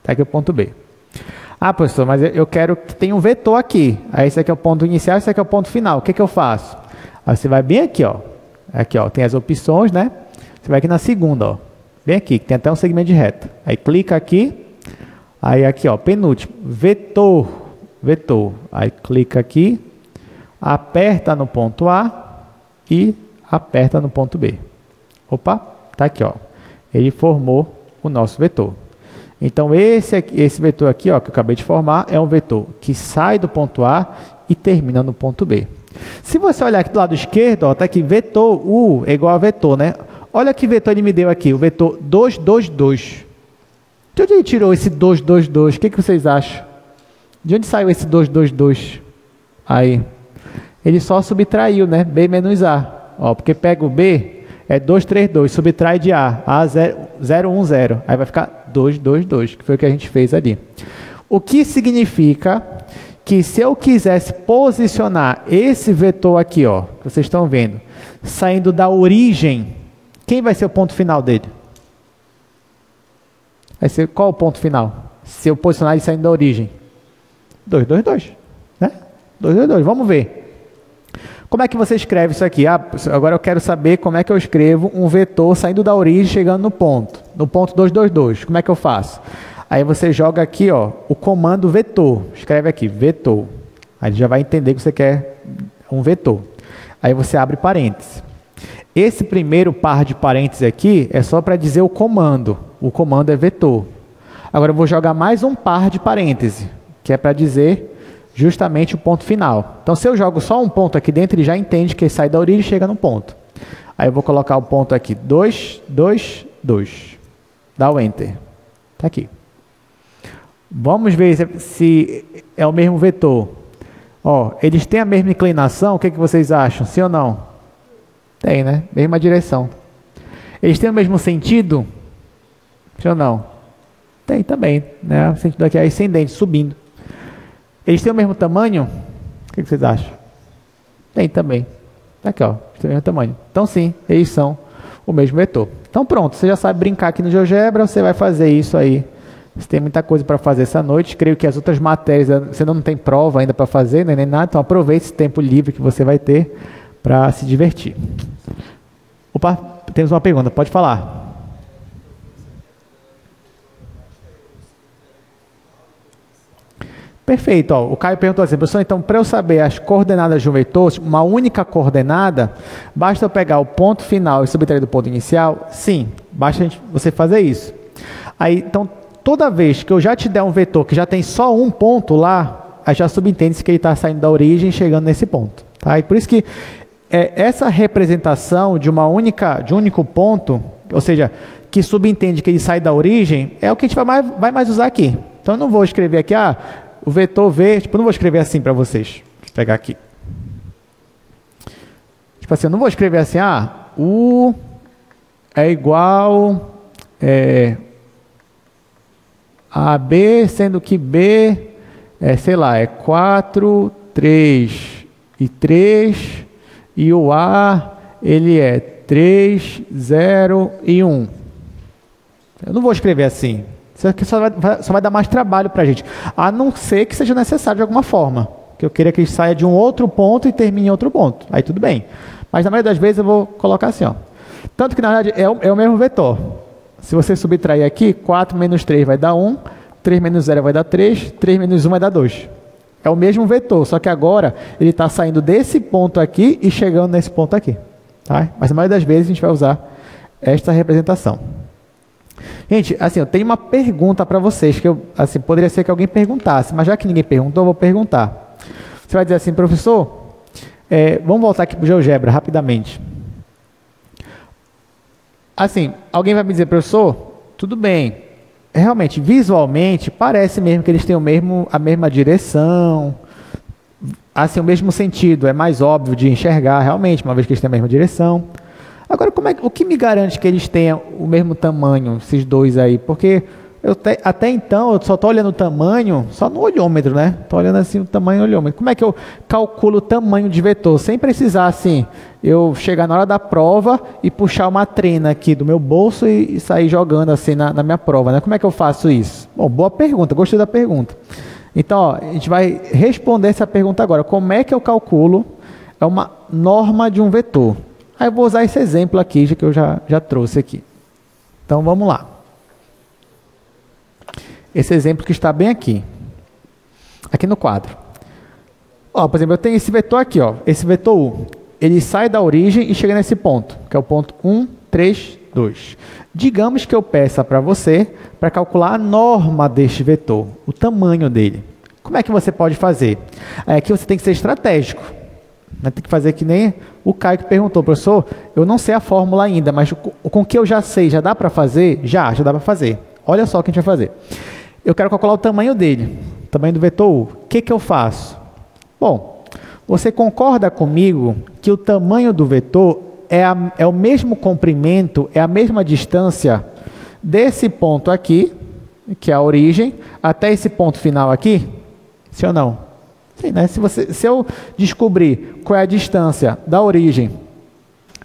Está aqui o ponto B. Professor, mas eu quero que tenha um vetor aqui. Aí, esse aqui é o ponto inicial, esse aqui é o ponto final. O que eu faço? Aí, você vai bem aqui, ó. Aqui, ó, tem as opções, né? Você vai aqui na segunda, ó. Bem aqui, que tem até um segmento de reta. Aí, clica aqui. Aí aqui, ó, penúltimo, vetor. Aí clica aqui, aperta no ponto A e aperta no ponto B. Opa, tá aqui, ó. Ele formou o nosso vetor. Então esse vetor aqui, ó, que eu acabei de formar, é um vetor que sai do ponto A e termina no ponto B. Se você olhar aqui do lado esquerdo, ó, tá aqui vetor U é igual a vetor, né? Olha que vetor ele me deu aqui, o vetor 2, 2, 2. De onde ele tirou esse 2, 2, 2? O que vocês acham? De onde saiu esse 2, 2, 2? Aí. Ele só subtraiu, né? B menos A. Ó, porque pega o B, é 2, 3, 2. Subtrai de A. A, 0, 0, 1, 0. Aí vai ficar 2, 2, 2, que foi o que a gente fez ali. O que significa que se eu quisesse posicionar esse vetor aqui, ó, que vocês estão vendo, saindo da origem, quem vai ser o ponto final dele? Vai ser qual o ponto final? Se eu posicionar ele saindo da origem. 2, 2, 2. Né? 2, 2, 2. Vamos ver. Como é que você escreve isso aqui? Ah, agora eu quero saber como é que eu escrevo um vetor saindo da origem chegando no ponto 222. Como é que eu faço? Aí você joga aqui, ó, o comando vetor. Escreve aqui, vetor. Aí ele já vai entender que você quer um vetor. Aí você abre parênteses. Esse primeiro par de parênteses aqui é só para dizer o comando. O comando é vetor. Agora eu vou jogar mais um par de parênteses, que é para dizer justamente o ponto final. Então, se eu jogo só um ponto aqui dentro, ele já entende que ele sai da origem e chega no ponto. Aí eu vou colocar o ponto aqui, 2, 2, 2. Dá o Enter. Está aqui. Vamos ver se é o mesmo vetor. Ó, eles têm a mesma inclinação, o que vocês acham? Sim ou não? Tem, né? Mesma direção. Eles têm o mesmo sentido? Sim ou não? Tem também, né? O sentido aqui é ascendente, subindo. Eles têm o mesmo tamanho? O que vocês acham? Tem também. Aqui, ó. Eles têm o mesmo tamanho. Então, sim, eles são o mesmo vetor. Então, pronto. Você já sabe brincar aqui no GeoGebra. Você vai fazer isso aí. Você tem muita coisa para fazer essa noite. Creio que as outras matérias, você não tem prova ainda para fazer, né, nem nada. Então, aproveite esse tempo livre que você vai ter para se divertir. Opa, temos uma pergunta. Pode falar. Perfeito, ó, o Caio perguntou assim, professor, então para eu saber as coordenadas de um vetor, uma única coordenada, basta eu pegar o ponto final e subtrair do ponto inicial? Sim, basta você fazer isso. Aí, então, toda vez que eu já te der um vetor que já tem só um ponto lá, aí já subentende-se que ele está saindo da origem e chegando nesse ponto. Tá? E por isso que essa representação de um único ponto, ou seja, que subentende que ele sai da origem, é o que a gente vai mais usar aqui. Então, eu não vou escrever aqui, o vetor V, tipo, eu não vou escrever assim para vocês. Deixa eu pegar aqui. Tipo assim, eu não vou escrever assim, U é igual a B, sendo que B sei lá, é 4, 3 e 3, e o A, ele é 3, 0 e 1. Eu não vou escrever assim. Isso aqui só vai dar mais trabalho para a gente, a não ser que seja necessário de alguma forma, que eu queira que ele saia de um outro ponto e termine em outro ponto, aí tudo bem, mas na maioria das vezes eu vou colocar assim, ó. Tanto que na verdade é o mesmo vetor. Se você subtrair aqui, 4 menos 3 vai dar 1, 3 menos 0 vai dar 3, 3 menos 1 vai dar 2. É o mesmo vetor, só que agora ele está saindo desse ponto aqui e chegando nesse ponto aqui, tá? Mas na maioria das vezes a gente vai usar esta representação. Gente, assim, eu tenho uma pergunta para vocês, que assim, poderia ser que alguém perguntasse, mas já que ninguém perguntou, eu vou perguntar. Você vai dizer assim, professor, vamos voltar aqui para o GeoGebra, rapidamente. Assim, alguém vai me dizer, professor, tudo bem, realmente, visualmente, parece mesmo que eles têm a mesma direção, assim, o mesmo sentido, é mais óbvio de enxergar, realmente, uma vez que eles têm a mesma direção. Agora, o que me garante que eles tenham o mesmo tamanho, esses dois aí? Porque até então eu só estou olhando o tamanho, só no olhômetro, né? Estou olhando assim o tamanho do olhômetro. Como é que eu calculo o tamanho de vetor? Sem precisar, assim, eu chegar na hora da prova e puxar uma trena aqui do meu bolso e sair jogando assim na minha prova, né? Como é que eu faço isso? Bom, boa pergunta, gostei da pergunta. Então, ó, a gente vai responder essa pergunta agora. Como é que eu calculo uma norma de um vetor? Aí eu vou usar esse exemplo aqui, que eu já trouxe aqui. Então, vamos lá. Esse exemplo que está bem aqui. Aqui no quadro. Ó, por exemplo, eu tenho esse vetor aqui, ó. Esse vetor U. Ele sai da origem e chega nesse ponto, que é o ponto 1, 3, 2. Digamos que eu peça para você para calcular a norma deste vetor, o tamanho dele. Como é que você pode fazer? Aqui você tem que ser estratégico. Tem que fazer que nem o Caio que perguntou, professor, eu não sei a fórmula ainda, mas com o que eu já sei, já dá para fazer? Já dá para fazer. Olha só o que a gente vai fazer. Eu quero calcular o tamanho dele, o tamanho do vetor U. O que eu faço? Bom, você concorda comigo que o tamanho do vetor é o mesmo comprimento, é a mesma distância desse ponto aqui, que é a origem, até esse ponto final aqui? Sim ou não? Sim, né? Se eu descobrir qual é a distância da origem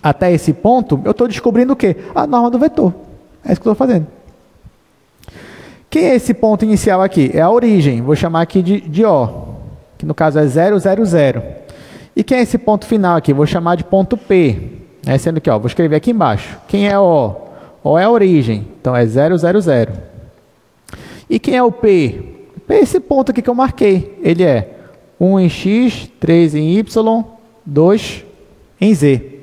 até esse ponto, eu estou descobrindo o quê? A norma do vetor. É isso que eu estou fazendo. Quem é esse ponto inicial aqui? É a origem. Vou chamar aqui de O, que no caso é 0, 0, 0. E quem é esse ponto final aqui? Vou chamar de ponto P. Sendo que, vou escrever aqui embaixo. Quem é O? O é a origem. Então, é 0, 0, 0. E quem é o P? P é esse ponto aqui que eu marquei. Ele é 1 em X, 3 em Y, 2 em Z.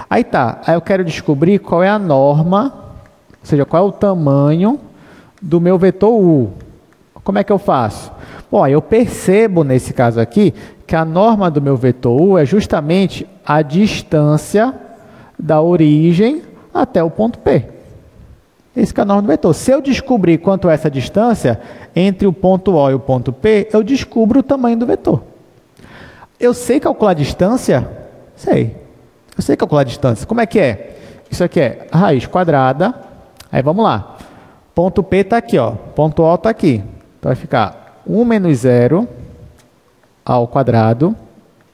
Aí tá. Aí eu quero descobrir qual é a norma, ou seja, qual é o tamanho do meu vetor U. Como é que eu faço? Bom, eu percebo nesse caso aqui que a norma do meu vetor U é justamente a distância da origem até o ponto P. Esse que é a norma do vetor. Se eu descobrir quanto é essa distância entre o ponto O e o ponto P, eu descubro o tamanho do vetor. Eu sei calcular a distância? Sei. Eu sei calcular a distância. Como é que é? Isso aqui é a raiz quadrada. Aí vamos lá. Ponto P está aqui, ponto O está aqui. Então vai ficar 1 menos 0 ao quadrado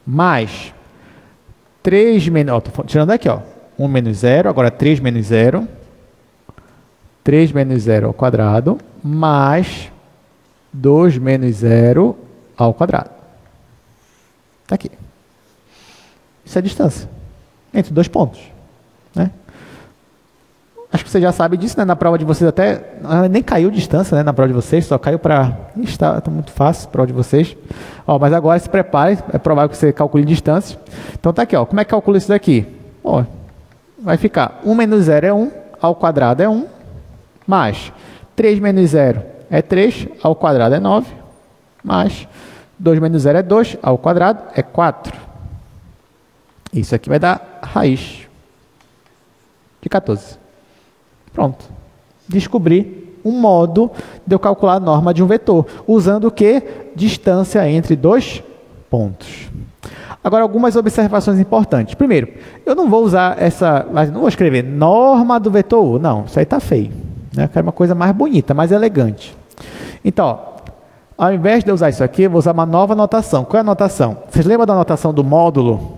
mais 3 menos... Estou tirando aqui, 1 menos 0, agora 3 menos 0. 3 menos 0 ao quadrado mais 2 menos 0 ao quadrado. Está aqui. Isso é a distância entre dois pontos, né? Acho que você já sabe disso, né? Na prova de vocês até... nem caiu distância, né? Na prova de vocês, só caiu para... Está muito fácil a prova de vocês. Mas agora se prepare, é provável que você calcule distância. Então tá aqui, como é que calcula isso daqui? Vai ficar 1 menos 0 é 1, ao quadrado é 1, mais 3 menos 0 é 3, ao quadrado é 9, mais 2 menos 0 é 2, ao quadrado é 4. Isso aqui vai dar raiz de 14. Pronto. Descobri um modo de eu calcular a norma de um vetor, usando o quê? Distância entre dois pontos. Agora, algumas observações importantes. Primeiro, eu não vou usar não vou escrever norma do vetor U. Não, isso aí está feio, né? Eu quero uma coisa mais bonita, mais elegante. Então, ao invés de eu usar isso aqui, eu vou usar uma nova notação. Qual é a notação? Vocês lembram da notação do módulo?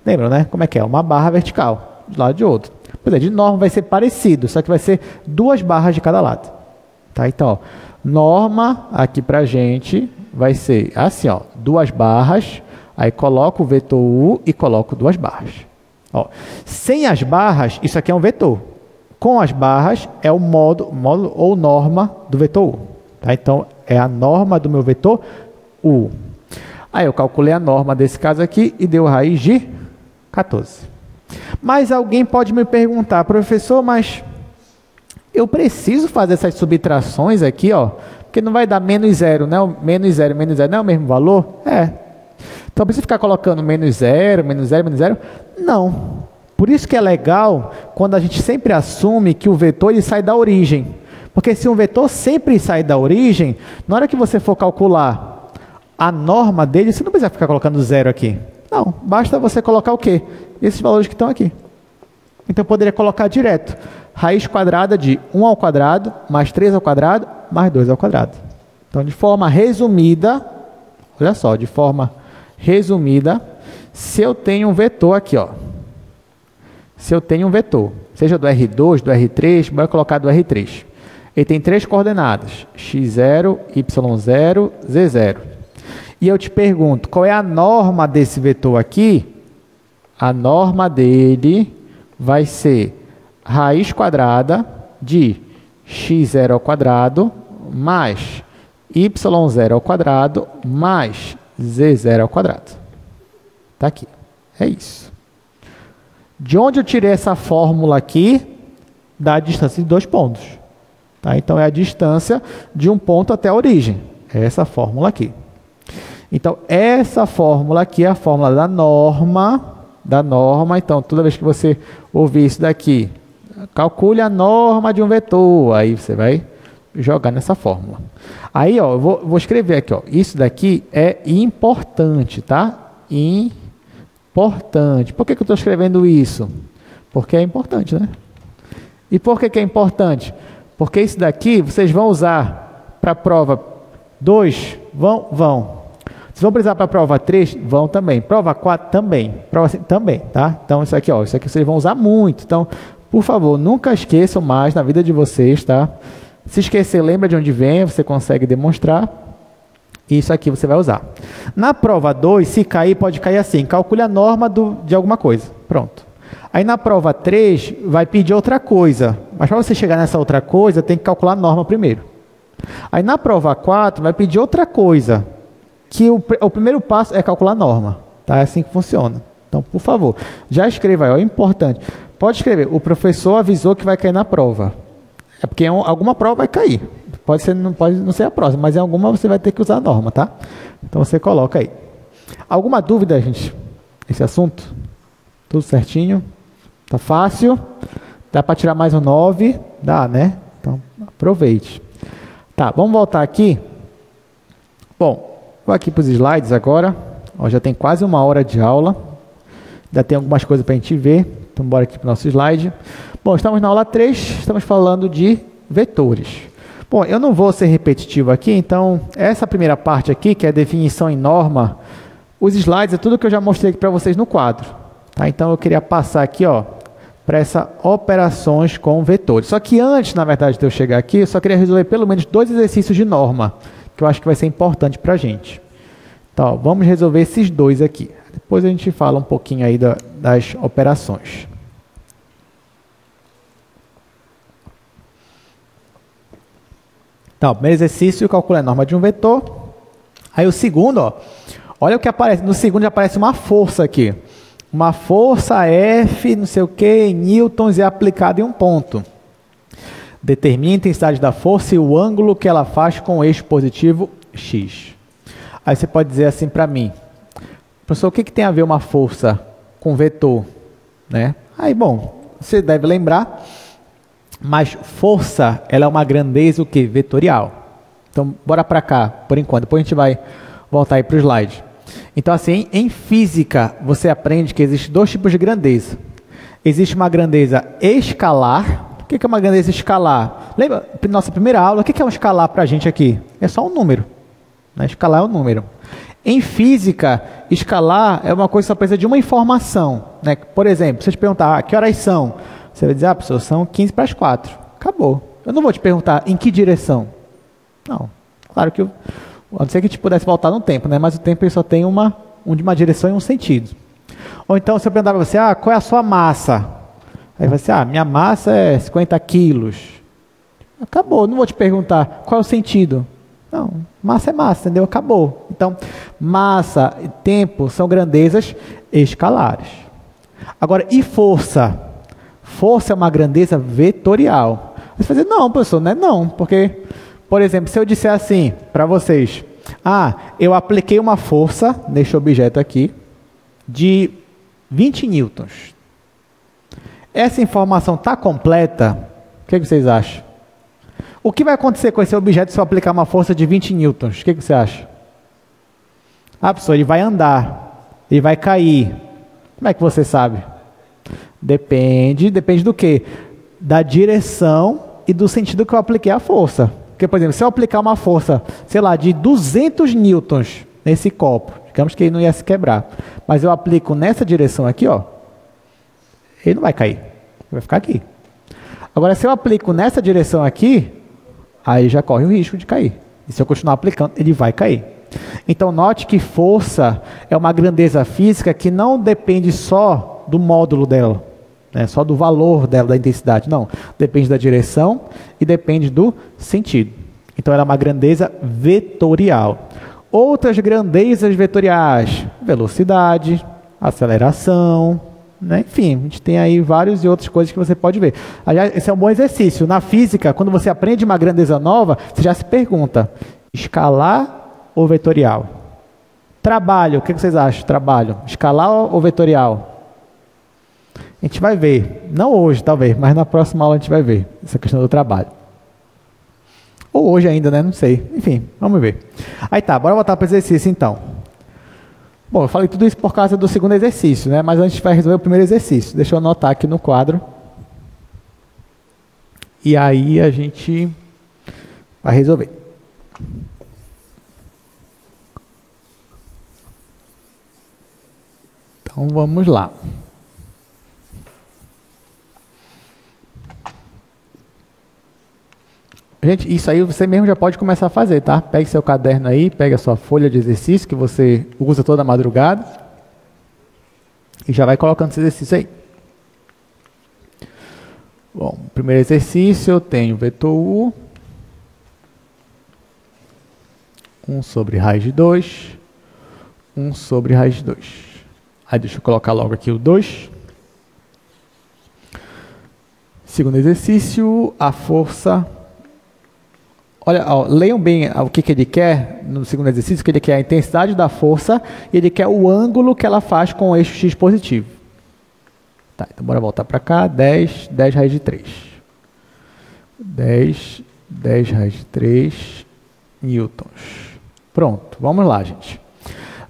Lembram, né? Como é que é? Uma barra vertical, de um lado e de outro. Pois é, de norma vai ser parecido, só que vai ser 2 barras de cada lado. Tá? Então, norma aqui pra gente vai ser assim, 2 barras, aí coloco o vetor U e coloco 2 barras. Sem as barras, isso aqui é um vetor. Com as barras, é o módulo ou norma do vetor U. Tá? Então, é a norma do meu vetor U. Aí eu calculei a norma desse caso aqui e deu raiz de 14. Mas alguém pode me perguntar, professor, mas eu preciso fazer essas subtrações aqui, porque não vai dar menos 0, né? Menos 0, menos 0 não é o mesmo valor? É. Então, precisa ficar colocando menos 0, menos 0, menos 0? Não. Por isso que é legal quando a gente sempre assume que o vetor ele sai da origem. Porque se um vetor sempre sai da origem, na hora que você for calcular a norma dele, você não precisa ficar colocando 0 aqui. Não, basta você colocar o quê? Esses valores que estão aqui. Então, eu poderia colocar direto. Raiz quadrada de 1 ao quadrado, mais 3 ao quadrado, mais 2 ao quadrado. Então, de forma resumida, olha só, de forma resumida, se eu tenho um vetor aqui, se eu tenho um vetor, seja do R2, do R3, vou colocar do R3. Ele tem 3 coordenadas, x0, y0, z0. E eu te pergunto, qual é a norma desse vetor aqui? A norma dele vai ser raiz quadrada de x0 ao quadrado mais y0 ao quadrado mais z0 ao quadrado. Está aqui. É isso. De onde eu tirei essa fórmula aqui? Da distância de 2 pontos. Tá? Então, é a distância de um ponto até a origem. É essa fórmula aqui. Então, essa fórmula aqui é a fórmula da norma. Então, toda vez que você ouvir isso daqui, calcule a norma de um vetor. Aí você vai jogar nessa fórmula. Aí, eu vou escrever aqui, isso daqui é importante, tá? Importante. Por que eu estou escrevendo isso? Porque é importante, né? E por que é importante? Porque isso daqui vocês vão usar para a prova 2? Vão. Vocês vão precisar para a prova 3? Vão também. Prova 4? Também. Prova 5? Também, tá? Então, isso aqui vocês vão usar muito. Então, por favor, nunca esqueçam mais na vida de vocês, tá? Se esquecer, lembra de onde vem, você consegue demonstrar. Isso aqui você vai usar. Na prova 2, se cair, pode cair assim. Calcule a norma de alguma coisa. Pronto. Aí na prova 3, vai pedir outra coisa. Mas para você chegar nessa outra coisa, tem que calcular a norma primeiro. Aí na prova 4, vai pedir outra coisa. Que o primeiro passo é calcular a norma. Tá? É assim que funciona. Então, por favor, já escreva aí. É importante. Pode escrever. O professor avisou que vai cair na prova. É porque alguma prova vai cair. Pode não ser a próxima, mas em alguma você vai ter que usar a norma, tá? Então você coloca aí. Alguma dúvida, gente? Esse assunto? Tudo certinho? Tá fácil? Dá para tirar mais um 9? Dá, né? Então aproveite. Tá, vamos voltar aqui. Bom, vou aqui para os slides agora. Ó, já tem quase 1 hora de aula. Ainda tem algumas coisas para a gente ver. Então bora aqui para o nosso slide. Bom, estamos na aula 3, estamos falando de vetores. Bom, eu não vou ser repetitivo aqui, então essa primeira parte aqui, que é a definição em norma, os slides é tudo que eu já mostrei aqui para vocês no quadro. Tá? Então eu queria passar aqui para essas operações com vetores. Só que antes, na verdade, de eu chegar aqui, eu só queria resolver pelo menos 2 exercícios de norma, que eu acho que vai ser importante para a gente. Então, vamos resolver esses 2 aqui. Depois a gente fala um pouquinho aí das operações. Então, o primeiro exercício, calcula a norma de um vetor. Aí o segundo, olha o que aparece. No segundo já aparece uma força aqui. Uma força F, não sei o que, em newtons e aplicada em um ponto. Determine a intensidade da força e o ângulo que ela faz com o eixo positivo x. Aí você pode dizer assim para mim, professor, o que tem a ver uma força com vetor? Né? Aí, bom, você deve lembrar... Mas força, ela é uma grandeza o quê? Vetorial. Então, bora para cá, por enquanto. Depois a gente vai voltar aí para o slide. Então, assim, em física, você aprende que existem 2 tipos de grandeza. Existe uma grandeza escalar. O que é uma grandeza escalar? Lembra, nossa primeira aula, o que é um escalar para a gente aqui? É só um número. Né? Escalar é um número. Em física, escalar é uma coisa que só precisa de uma informação. Né? Por exemplo, se eu te perguntar, que horas são? Você vai dizer, professor, são 15 para as 4. Acabou. Eu não vou te perguntar em que direção. Não. Claro que a não ser que a gente pudesse voltar no tempo, né? Mas o tempo ele só tem uma direção e um sentido. Ou então, se eu perguntar para você, qual é a sua massa? Aí você, minha massa é 50 quilos. Acabou. Eu não vou te perguntar qual é o sentido. Não. Massa é massa, entendeu? Acabou. Então, massa e tempo são grandezas escalares. Agora, e força? Força é uma grandeza vetorial. Você vai dizer, não, professor, não é não. Porque, por exemplo, se eu disser assim para vocês, eu apliquei uma força neste objeto aqui de 20 newtons. Essa informação está completa? O que vocês acham? O que vai acontecer com esse objeto se eu aplicar uma força de 20 newtons? O que você acha? Professor, ele vai andar, ele vai cair. Como é que você sabe? Depende do quê? Da direção e do sentido que eu apliquei a força. Porque, por exemplo, se eu aplicar uma força, sei lá, de 200 newtons nesse copo, digamos que ele não ia se quebrar, mas eu aplico nessa direção aqui, ele não vai cair, vai ficar aqui. Agora, se eu aplico nessa direção aqui, aí já corre o risco de cair. E se eu continuar aplicando, ele vai cair. Então, note que força é uma grandeza física que não depende só do módulo dela, né? Só do valor dela, da intensidade. Não, depende da direção e depende do sentido. Então, ela é uma grandeza vetorial. Outras grandezas vetoriais, velocidade, aceleração, né? Enfim, a gente tem aí várias e outras coisas que você pode ver. Aliás, esse é um bom exercício. Na física, quando você aprende uma grandeza nova, você já se pergunta, escalar ou vetorial? Trabalho, o que vocês acham? Trabalho, escalar ou vetorial? A gente vai ver, não hoje talvez, mas na próxima aula a gente vai ver essa questão do trabalho. Ou hoje ainda, né? Não sei. Enfim, vamos ver. Aí tá, bora voltar para o exercício então. Bom, eu falei tudo isso por causa do segundo exercício, né? Mas a gente vai resolver o primeiro exercício. Deixa eu anotar aqui no quadro. E aí a gente vai resolver. Então vamos lá. Gente, isso aí você mesmo já pode começar a fazer, tá? Pegue seu caderno aí, pegue a sua folha de exercício que você usa toda madrugada e já vai colocando esse exercício aí. Bom, primeiro exercício eu tenho vetor U, 1 sobre raiz de 2, 1 sobre raiz de 2. Aí deixa eu colocar logo aqui o 2. Segundo exercício, a força... Olha, ó, leiam bem o que ele quer no segundo exercício, que ele quer a intensidade da força e ele quer o ângulo que ela faz com o eixo x positivo. Tá, então bora voltar para cá, 10 raiz de 3. 10 raiz de 3 newtons. Pronto, vamos lá, gente.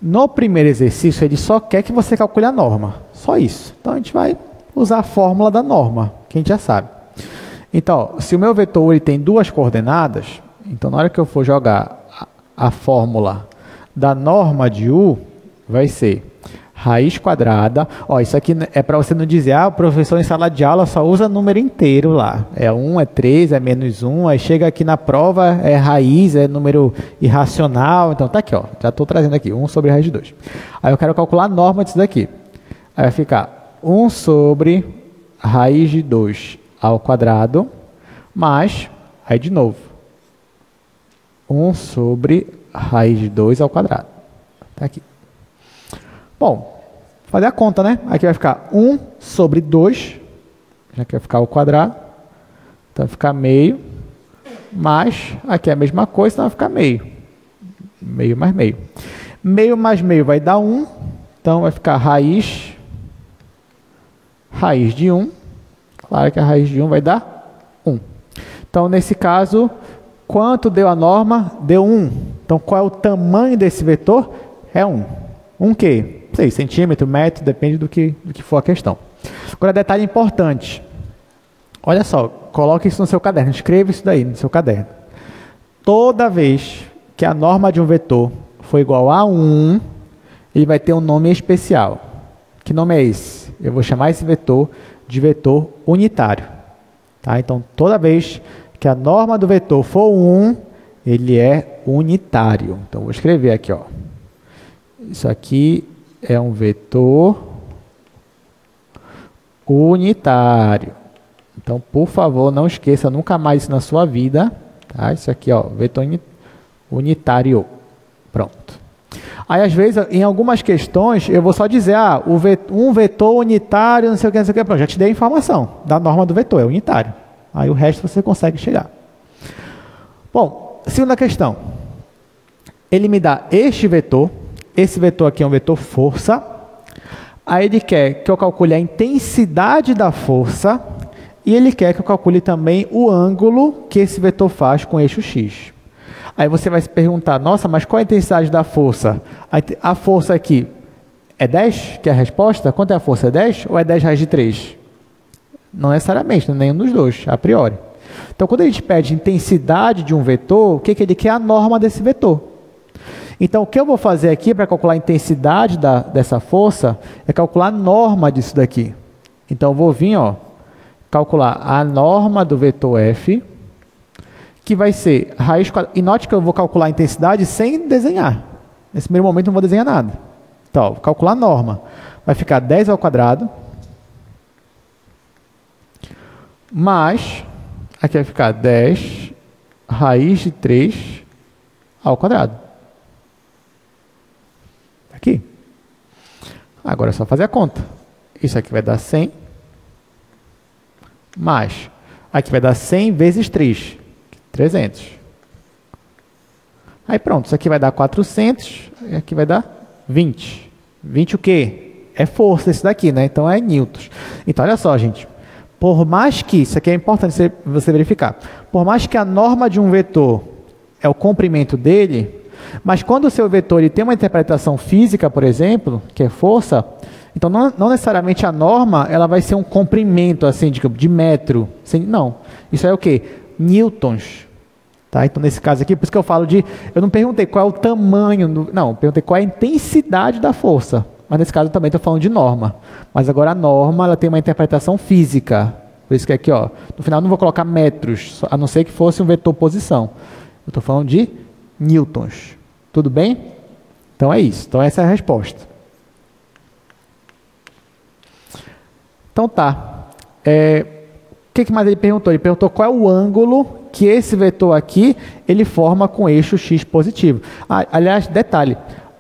No primeiro exercício, ele só quer que você calcule a norma. Só isso. Então, a gente vai usar a fórmula da norma, que a gente já sabe. Então, ó, se o meu vetor ele tem duas coordenadas, então na hora que eu for jogar a fórmula da norma de U, vai ser raiz quadrada. Ó, isso aqui é para você não dizer, o professor em sala de aula só usa número inteiro lá. É 1, é 3, é menos 1, aí chega aqui na prova, é raiz, é número irracional. Então tá aqui, ó, já estou trazendo aqui, 1 sobre raiz de 2. Aí eu quero calcular a norma disso daqui. Aí vai ficar 1 sobre raiz de 2 ao quadrado, mais, aí de novo, 1 sobre raiz de 2 ao quadrado. Tá aqui. Bom, fazer a conta, né? Aqui vai ficar 1 sobre 2, já que vai ficar ao quadrado, então vai ficar meio, mais, aqui é a mesma coisa, então vai ficar meio. Meio mais meio. Meio mais meio vai dar 1, então vai ficar raiz de 1. Claro que a raiz de 1 vai dar 1. Então, nesse caso, quanto deu a norma? Deu 1. Então, qual é o tamanho desse vetor? É 1. 1 quê? 6 centímetros, metro, depende do que for a questão. Agora, detalhe importante. Olha só, coloque isso no seu caderno, escreva isso daí no seu caderno. Toda vez que a norma de um vetor for igual a 1, ele vai ter um nome especial. Que nome é esse? Eu vou chamar esse vetor de vetor unitário. Tá? Então, toda vez que a norma do vetor for 1, ele é unitário. Então, vou escrever aqui, ó. Isso aqui é um vetor unitário. Então, por favor, não esqueça nunca mais isso na sua vida. Tá? Isso aqui, ó, vetor unitário. Pronto. Aí, às vezes, em algumas questões, eu vou só dizer, um vetor unitário, não sei o que, não sei o que. Pronto, já te dei a informação da norma do vetor, é unitário. Aí o resto você consegue chegar. Bom, segunda questão. Ele me dá este vetor, esse vetor aqui é um vetor força. Aí ele quer que eu calcule a intensidade da força e ele quer que eu calcule também o ângulo que esse vetor faz com o eixo x. Aí você vai se perguntar, nossa, mas qual é a intensidade da força? A força aqui é 10, que é a resposta? Quanto é a força? É 10 ou é 10 raiz de 3? Não necessariamente, nenhum dos dois, a priori. Então, quando a gente pede intensidade de um vetor, o que ele quer? A norma desse vetor. Então, o que eu vou fazer aqui para calcular a intensidade dessa força é calcular a norma disso daqui. Então, eu vou vir, ó, calcular a norma do vetor f, que vai ser raiz quadrada. E note que eu vou calcular a intensidade sem desenhar. Nesse primeiro momento não vou desenhar nada. Então, ó, vou calcular a norma. Vai ficar 10 ao quadrado. Mais, aqui vai ficar 10 raiz de 3 ao quadrado. Aqui. Agora é só fazer a conta. Isso aqui vai dar 100. Mais, aqui vai dar 100 vezes 3. 300. Aí pronto, isso aqui vai dar 400 e aqui vai dar 20. 20 o quê? É força esse daqui, né? Então é newtons. Então olha só, gente. Por mais que, isso aqui é importante você verificar, por mais que a norma de um vetor é o comprimento dele, mas quando o seu vetor ele tem uma interpretação física, por exemplo, que é força, então não necessariamente a norma ela vai ser um comprimento assim, de metro. Não. Isso é o quê? Newtons. Tá? Então, nesse caso aqui, por isso que eu falo eu não perguntei qual é o tamanho, não, perguntei qual é a intensidade da força. Mas nesse caso eu também estou falando de norma. Mas agora a norma ela tem uma interpretação física. Por isso que aqui, ó, no final não vou colocar metros, a não ser que fosse um vetor posição. Eu estou falando de newtons. Tudo bem? Então é isso. Então essa é a resposta. Então tá. O que mais ele perguntou? Ele perguntou qual é o ângulo que esse vetor aqui ele forma com o eixo x positivo. Aliás, detalhe.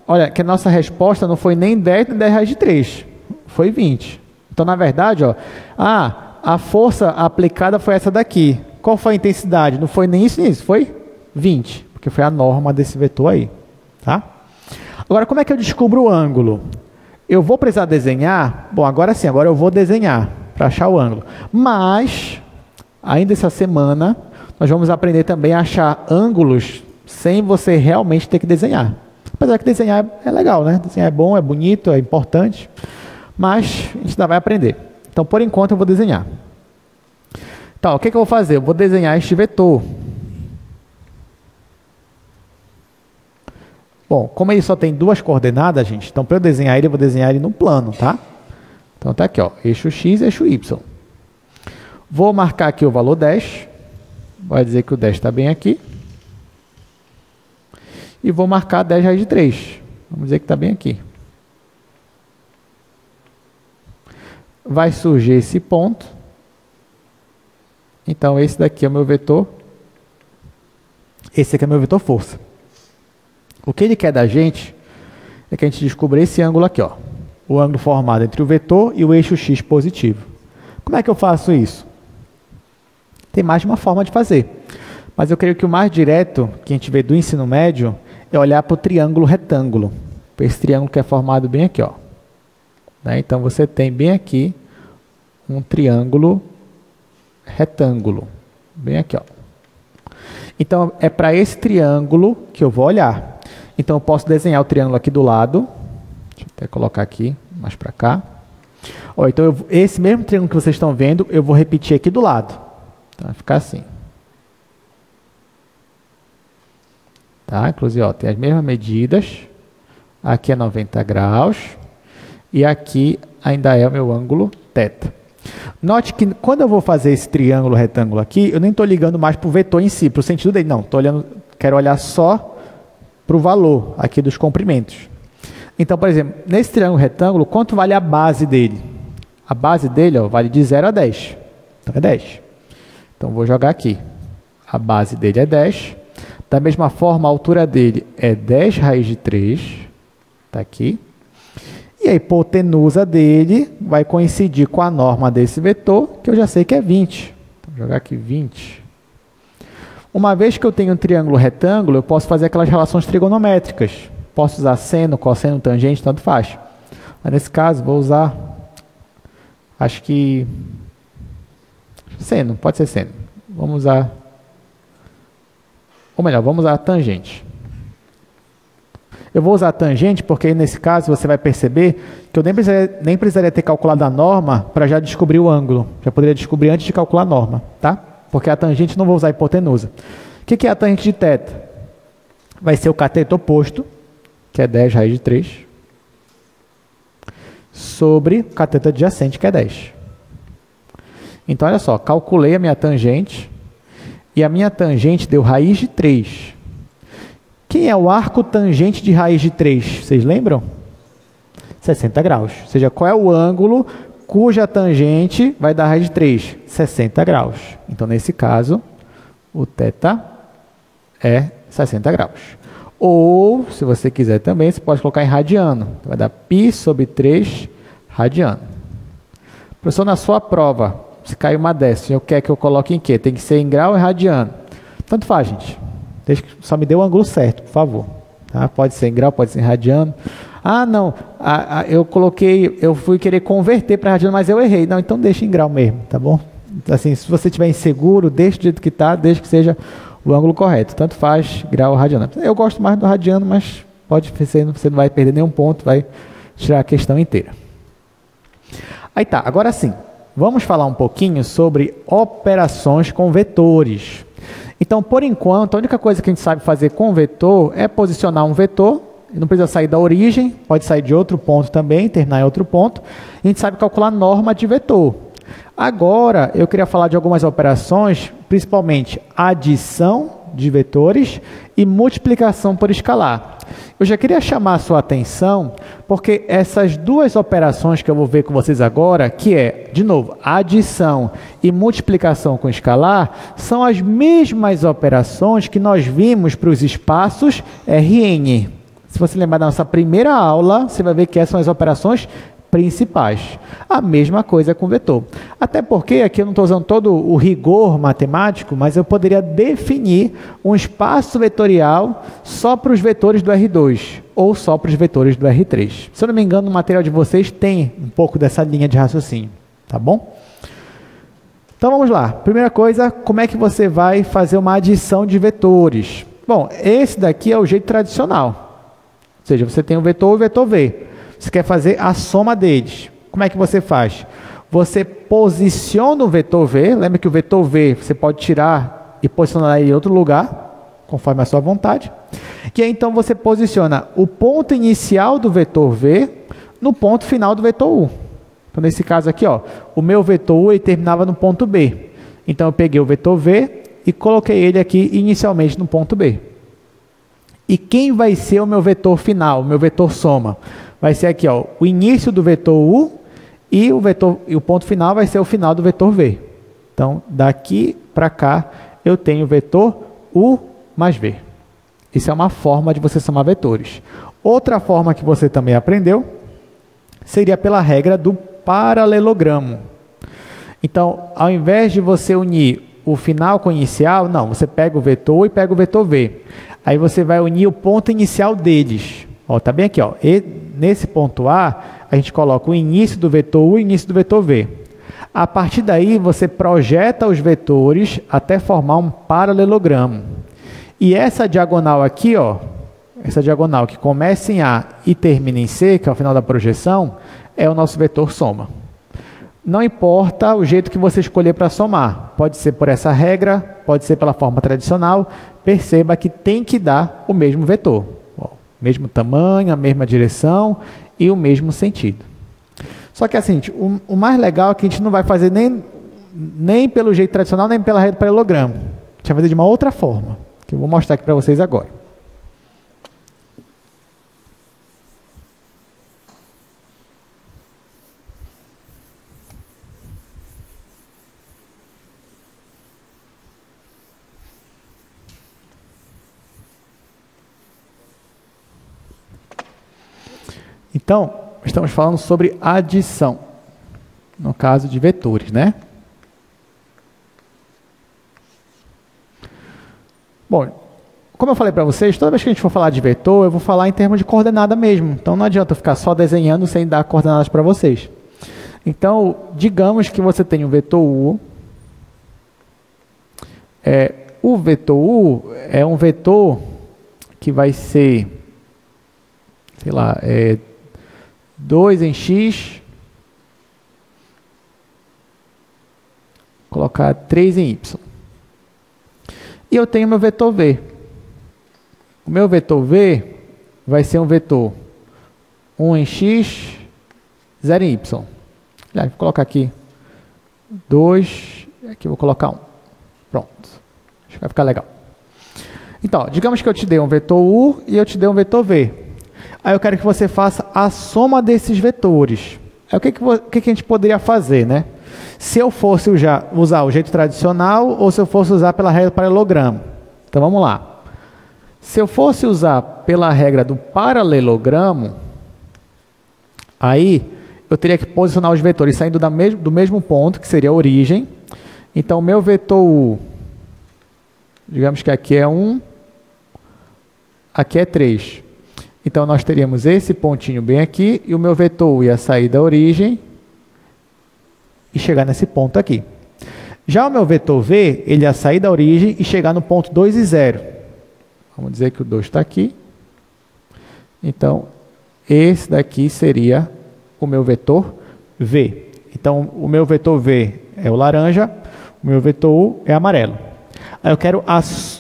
Olha, que a nossa resposta não foi nem 10 nem 10 raiz de 3. Foi 20. Então, na verdade, ó, a força aplicada foi essa daqui. Qual foi a intensidade? Não foi nem isso nem isso. Foi 20. Porque foi a norma desse vetor aí. Tá? Agora, como é que eu descubro o ângulo? Eu vou precisar desenhar? Bom, agora sim, agora eu vou desenhar para achar o ângulo. Mas, ainda essa semana, nós vamos aprender também a achar ângulos sem você realmente ter que desenhar. Apesar que desenhar é legal, né? Desenhar é bom, é bonito, é importante, mas a gente ainda vai aprender. Então, por enquanto, eu vou desenhar. Então, o que eu vou fazer? Eu vou desenhar este vetor. Bom, como ele só tem duas coordenadas, gente, então para eu desenhar ele, eu vou desenhar ele no plano, tá? Então tá aqui, ó, eixo x e eixo y. Vou marcar aqui o valor 10. Vai dizer que o 10 está bem aqui. E vou marcar 10 raiz de 3. Vamos dizer que está bem aqui. Vai surgir esse ponto. Então, esse daqui é o meu vetor. Esse aqui é o meu vetor força. O que ele quer da gente é que a gente descubra esse ângulo aqui, ó. O ângulo formado entre o vetor e o eixo x positivo. Como é que eu faço isso? Tem mais de uma forma de fazer. Mas eu creio que o mais direto que a gente vê do ensino médio é olhar para o triângulo retângulo. Esse triângulo que é formado bem aqui, ó. Né? Então, você tem bem aqui um triângulo retângulo. Bem aqui, ó. Então, é para esse triângulo que eu vou olhar. Então, eu posso desenhar o triângulo aqui do lado. Deixa eu até colocar aqui, mais para cá. Ó, então, esse mesmo triângulo que vocês estão vendo, eu vou repetir aqui do lado. Então, vai ficar assim. Tá? Inclusive, ó, tem as mesmas medidas. Aqui é 90 graus. E aqui ainda é o meu ângulo θ. Note que quando eu vou fazer esse triângulo retângulo aqui, eu nem estou ligando mais para o vetor em si, para o sentido dele. Não, quero olhar só para o valor aqui dos comprimentos. Então, por exemplo, nesse triângulo retângulo, quanto vale a base dele? A base dele, ó, vale de 0 a 10. Então, é 10. Então, vou jogar aqui. A base dele é 10. Da mesma forma, a altura dele é 10 raiz de 3. Está aqui. E a hipotenusa dele vai coincidir com a norma desse vetor, que eu já sei que é 20. Então, vou jogar aqui 20. Uma vez que eu tenho um triângulo retângulo, eu posso fazer aquelas relações trigonométricas. Posso usar seno, cosseno, tangente, tanto faz. Mas nesse caso, vou usar, acho que, seno, pode ser seno. Vamos usar, ou melhor, vamos usar tangente. Eu vou usar tangente porque, nesse caso, você vai perceber que eu nem precisaria ter calculado a norma para já descobrir o ângulo. Já poderia descobrir antes de calcular a norma, tá? Porque a tangente não vou usar a hipotenusa. O que é a tangente de θ? Vai ser o cateto oposto, que é 10 raiz de 3, sobre o cateto adjacente, que é 10. Então, olha só, calculei a minha tangente, e a minha tangente deu raiz de 3. Quem é o arco tangente de raiz de 3? Vocês lembram? 60 graus. Ou seja, qual é o ângulo cuja tangente vai dar raiz de 3? 60 graus. Então, nesse caso, o θ é 60 graus. Ou, se você quiser também, você pode colocar em radiano. Vai dar π sobre 3 radiano. Professor, na sua prova, se cai uma dessa, eu quero que eu coloque em quê? Tem que ser em grau e radiano. Tanto faz, gente. Só me dê o ângulo certo, por favor. Tá? Pode ser em grau, pode ser em radiano. Ah, não, eu fui querer converter para radiano, mas eu errei. Não, então deixa em grau mesmo, tá bom? Assim, se você estiver inseguro, deixa do jeito que está, desde que seja o ângulo correto. Tanto faz grau ou radiano. Eu gosto mais do radiano, mas pode ser, você não vai perder nenhum ponto, vai tirar a questão inteira. Aí tá, agora sim, vamos falar um pouquinho sobre operações com vetores. Então, por enquanto, a única coisa que a gente sabe fazer com vetor é posicionar um vetor. Não precisa sair da origem, pode sair de outro ponto também, terminar em outro ponto. A gente sabe calcular a norma de vetor. Agora, eu queria falar de algumas operações, principalmente adição de vetores e multiplicação por escalar. Eu já queria chamar a sua atenção, porque essas duas operações que eu vou ver com vocês agora, que é, de novo, adição e multiplicação com escalar, são as mesmas operações que nós vimos para os espaços Rn. Se você lembrar da nossa primeira aula, você vai ver que essas são as operações principais. A mesma coisa com vetor. Até porque aqui eu não estou usando todo o rigor matemático, mas eu poderia definir um espaço vetorial só para os vetores do R2 ou só para os vetores do R3. Se eu não me engano, no material de vocês tem um pouco dessa linha de raciocínio, tá bom? Então vamos lá. Primeira coisa, como é que você vai fazer uma adição de vetores? Bom, esse daqui é o jeito tradicional. Ou seja, você tem o vetor e o vetor V. Você quer fazer a soma deles. Como é que você faz? Você posiciona o vetor V. Lembra que o vetor V você pode tirar e posicionar ele em outro lugar, conforme a sua vontade. E aí, então, você posiciona o ponto inicial do vetor V no ponto final do vetor U. Então, nesse caso aqui, ó, o meu vetor U ele terminava no ponto B. Então, eu peguei o vetor V e coloquei ele aqui inicialmente no ponto B. E quem vai ser o meu vetor final, o meu vetor soma? Vai ser aqui, ó, o início do vetor U e o ponto final vai ser o final do vetor V. Então, daqui para cá, eu tenho o vetor U mais V. Isso é uma forma de você somar vetores. Outra forma que você também aprendeu seria pela regra do paralelogramo. Então, ao invés de você unir o final com o inicial, não, você pega o vetor U e pega o vetor V. Aí você vai unir o ponto inicial deles. Ó, tá bem aqui, ó. Nesse ponto A, a gente coloca o início do vetor U e o início do vetor V. A partir daí, você projeta os vetores até formar um paralelogramo. E essa diagonal aqui, ó, essa diagonal que começa em A e termina em C, que é o final da projeção, é o nosso vetor soma. Não importa o jeito que você escolher para somar. Pode ser por essa regra, pode ser pela forma tradicional. Perceba que tem que dar o mesmo vetor. Mesmo tamanho, a mesma direção e o mesmo sentido. Só que assim, o mais legal é que a gente não vai fazer nem pelo jeito tradicional, nem pela regra do paralelogramo. A gente vai fazer de uma outra forma, que eu vou mostrar aqui para vocês agora. Então, estamos falando sobre adição, no caso de vetores, né? Bom, como eu falei para vocês, toda vez que a gente for falar de vetor, eu vou falar em termos de coordenada mesmo. Então, não adianta eu ficar só desenhando sem dar coordenadas para vocês. Então, digamos que você tem o vetor U. O vetor U é um vetor que vai ser, sei lá, 2 em x, colocar 3 em y. E eu tenho meu vetor V. O meu vetor V vai ser um vetor 1 em x, 0 em y. Vou colocar aqui 2, aqui eu vou colocar 1. Pronto. Acho que vai ficar legal. Então, digamos que eu te dei um vetor U e eu te dei um vetor V. Aí eu quero que você faça a soma desses vetores. Aí o que a gente poderia fazer, né? Se eu fosse usar o jeito tradicional ou se eu fosse usar pela regra do paralelogramo. Então vamos lá. Se eu fosse usar pela regra do paralelogramo, aí eu teria que posicionar os vetores saindo do mesmo ponto, que seria a origem. Então o meu vetor U, digamos que aqui é 1, aqui é 3. Então, nós teríamos esse pontinho bem aqui, e o meu vetor U ia sair da origem e chegar nesse ponto aqui. Já o meu vetor V, ele ia sair da origem e chegar no ponto 2 e 0. Vamos dizer que o 2 está aqui. Então, esse daqui seria o meu vetor V. Então, o meu vetor V é o laranja, o meu vetor U é amarelo. Aí eu quero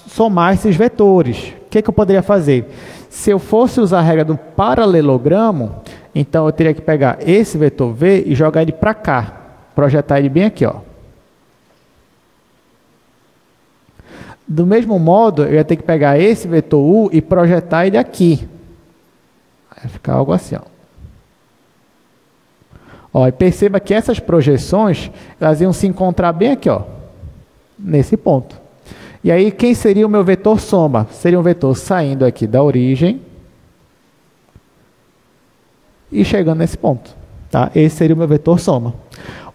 somar esses vetores. O que eu poderia fazer? Se eu fosse usar a regra do paralelogramo, então eu teria que pegar esse vetor V e jogar ele para cá, projetar ele bem aqui, ó. Do mesmo modo, eu ia ter que pegar esse vetor U e projetar ele aqui. Vai ficar algo assim, ó. Ó, e perceba que essas projeções, elas iam se encontrar bem aqui, ó, nesse ponto. E aí, quem seria o meu vetor soma? Seria um vetor saindo aqui da origem e chegando nesse ponto. Tá? Esse seria o meu vetor soma.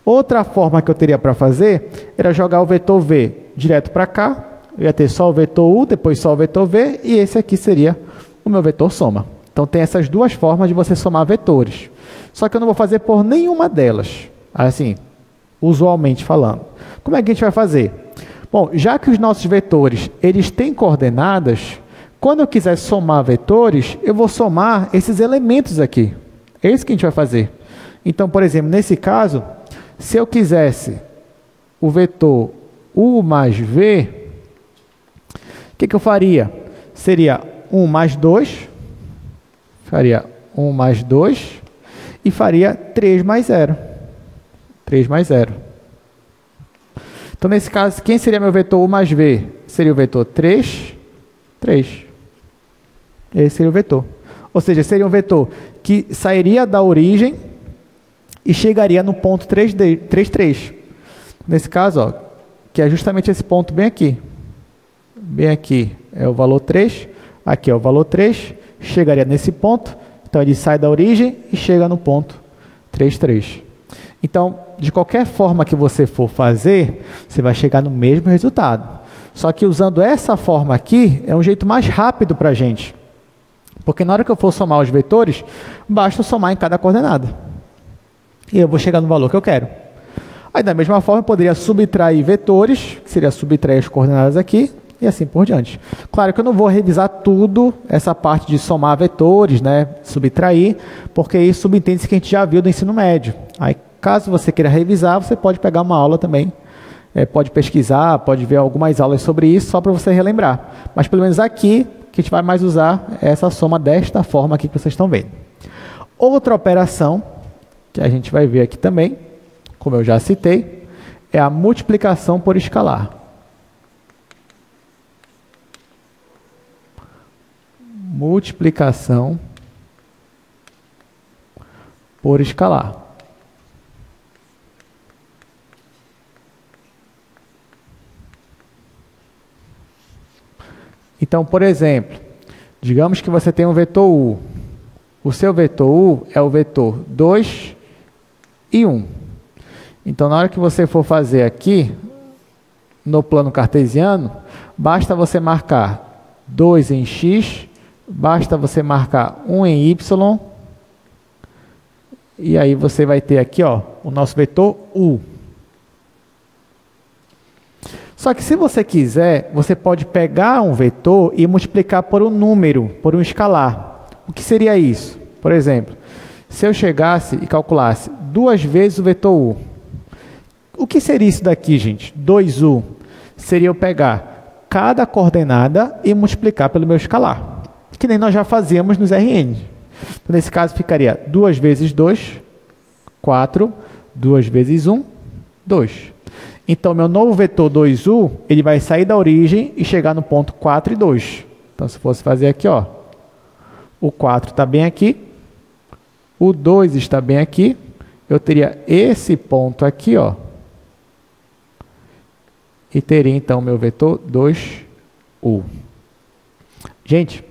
Outra forma que eu teria para fazer era jogar o vetor V direto para cá. Eu ia ter só o vetor U, depois só o vetor V, e esse aqui seria o meu vetor soma. Então, tem essas duas formas de você somar vetores. Só que eu não vou fazer por nenhuma delas, assim, usualmente falando. Como é que a gente vai fazer? Bom, já que os nossos vetores, eles têm coordenadas, quando eu quiser somar vetores, eu vou somar esses elementos aqui. É isso que a gente vai fazer. Então, por exemplo, nesse caso, se eu quisesse o vetor U mais V, o que eu faria? Seria 1 mais 2, faria 1 mais 2 e faria 3 mais 0. 3 mais 0. Então, nesse caso, quem seria meu vetor U mais V? Seria o vetor 3, 3. Esse seria o vetor. Ou seja, seria um vetor que sairia da origem e chegaria no ponto 3, 3. Nesse caso, ó, que é justamente esse ponto bem aqui. Bem aqui é o valor 3, aqui é o valor 3, chegaria nesse ponto, então ele sai da origem e chega no ponto 3, 3. Então, de qualquer forma que você for fazer, você vai chegar no mesmo resultado. Só que usando essa forma aqui, é um jeito mais rápido para a gente. Porque na hora que eu for somar os vetores, basta somar em cada coordenada. E eu vou chegar no valor que eu quero. Aí, da mesma forma, eu poderia subtrair vetores, que seria subtrair as coordenadas aqui, e assim por diante. Claro que eu não vou revisar tudo, essa parte de somar vetores, né, subtrair, porque isso subentende-se que a gente já viu do ensino médio. Aí, caso você queira revisar, você pode pegar uma aula também, pode pesquisar, pode ver algumas aulas sobre isso, só para você relembrar. Mas pelo menos aqui, que a gente vai mais usar essa soma desta forma aqui que vocês estão vendo. Outra operação, que a gente vai ver aqui também, como eu já citei, é a multiplicação por escalar. Multiplicação por escalar. Então, por exemplo, digamos que você tem um vetor U. O seu vetor U é o vetor 2 e 1. Então, na hora que você for fazer aqui, no plano cartesiano, basta você marcar 2 em x, basta você marcar 1 em y, e aí você vai ter aqui, ó, o nosso vetor U. Só que se você quiser, você pode pegar um vetor e multiplicar por um número, por um escalar. O que seria isso? Por exemplo, se eu chegasse e calculasse 2 vezes o vetor U. O que seria isso daqui, gente? 2U. Seria eu pegar cada coordenada e multiplicar pelo meu escalar. Que nem nós já fazíamos nos RN. Então, nesse caso, ficaria 2 vezes 2, 4. 2 vezes 1, 2. Então, meu novo vetor 2U, ele vai sair da origem e chegar no ponto 4 e 2. Então, se fosse fazer aqui, ó, o 4 está bem aqui, o 2 está bem aqui, eu teria esse ponto aqui, ó, e teria, então, meu vetor 2U. Gente,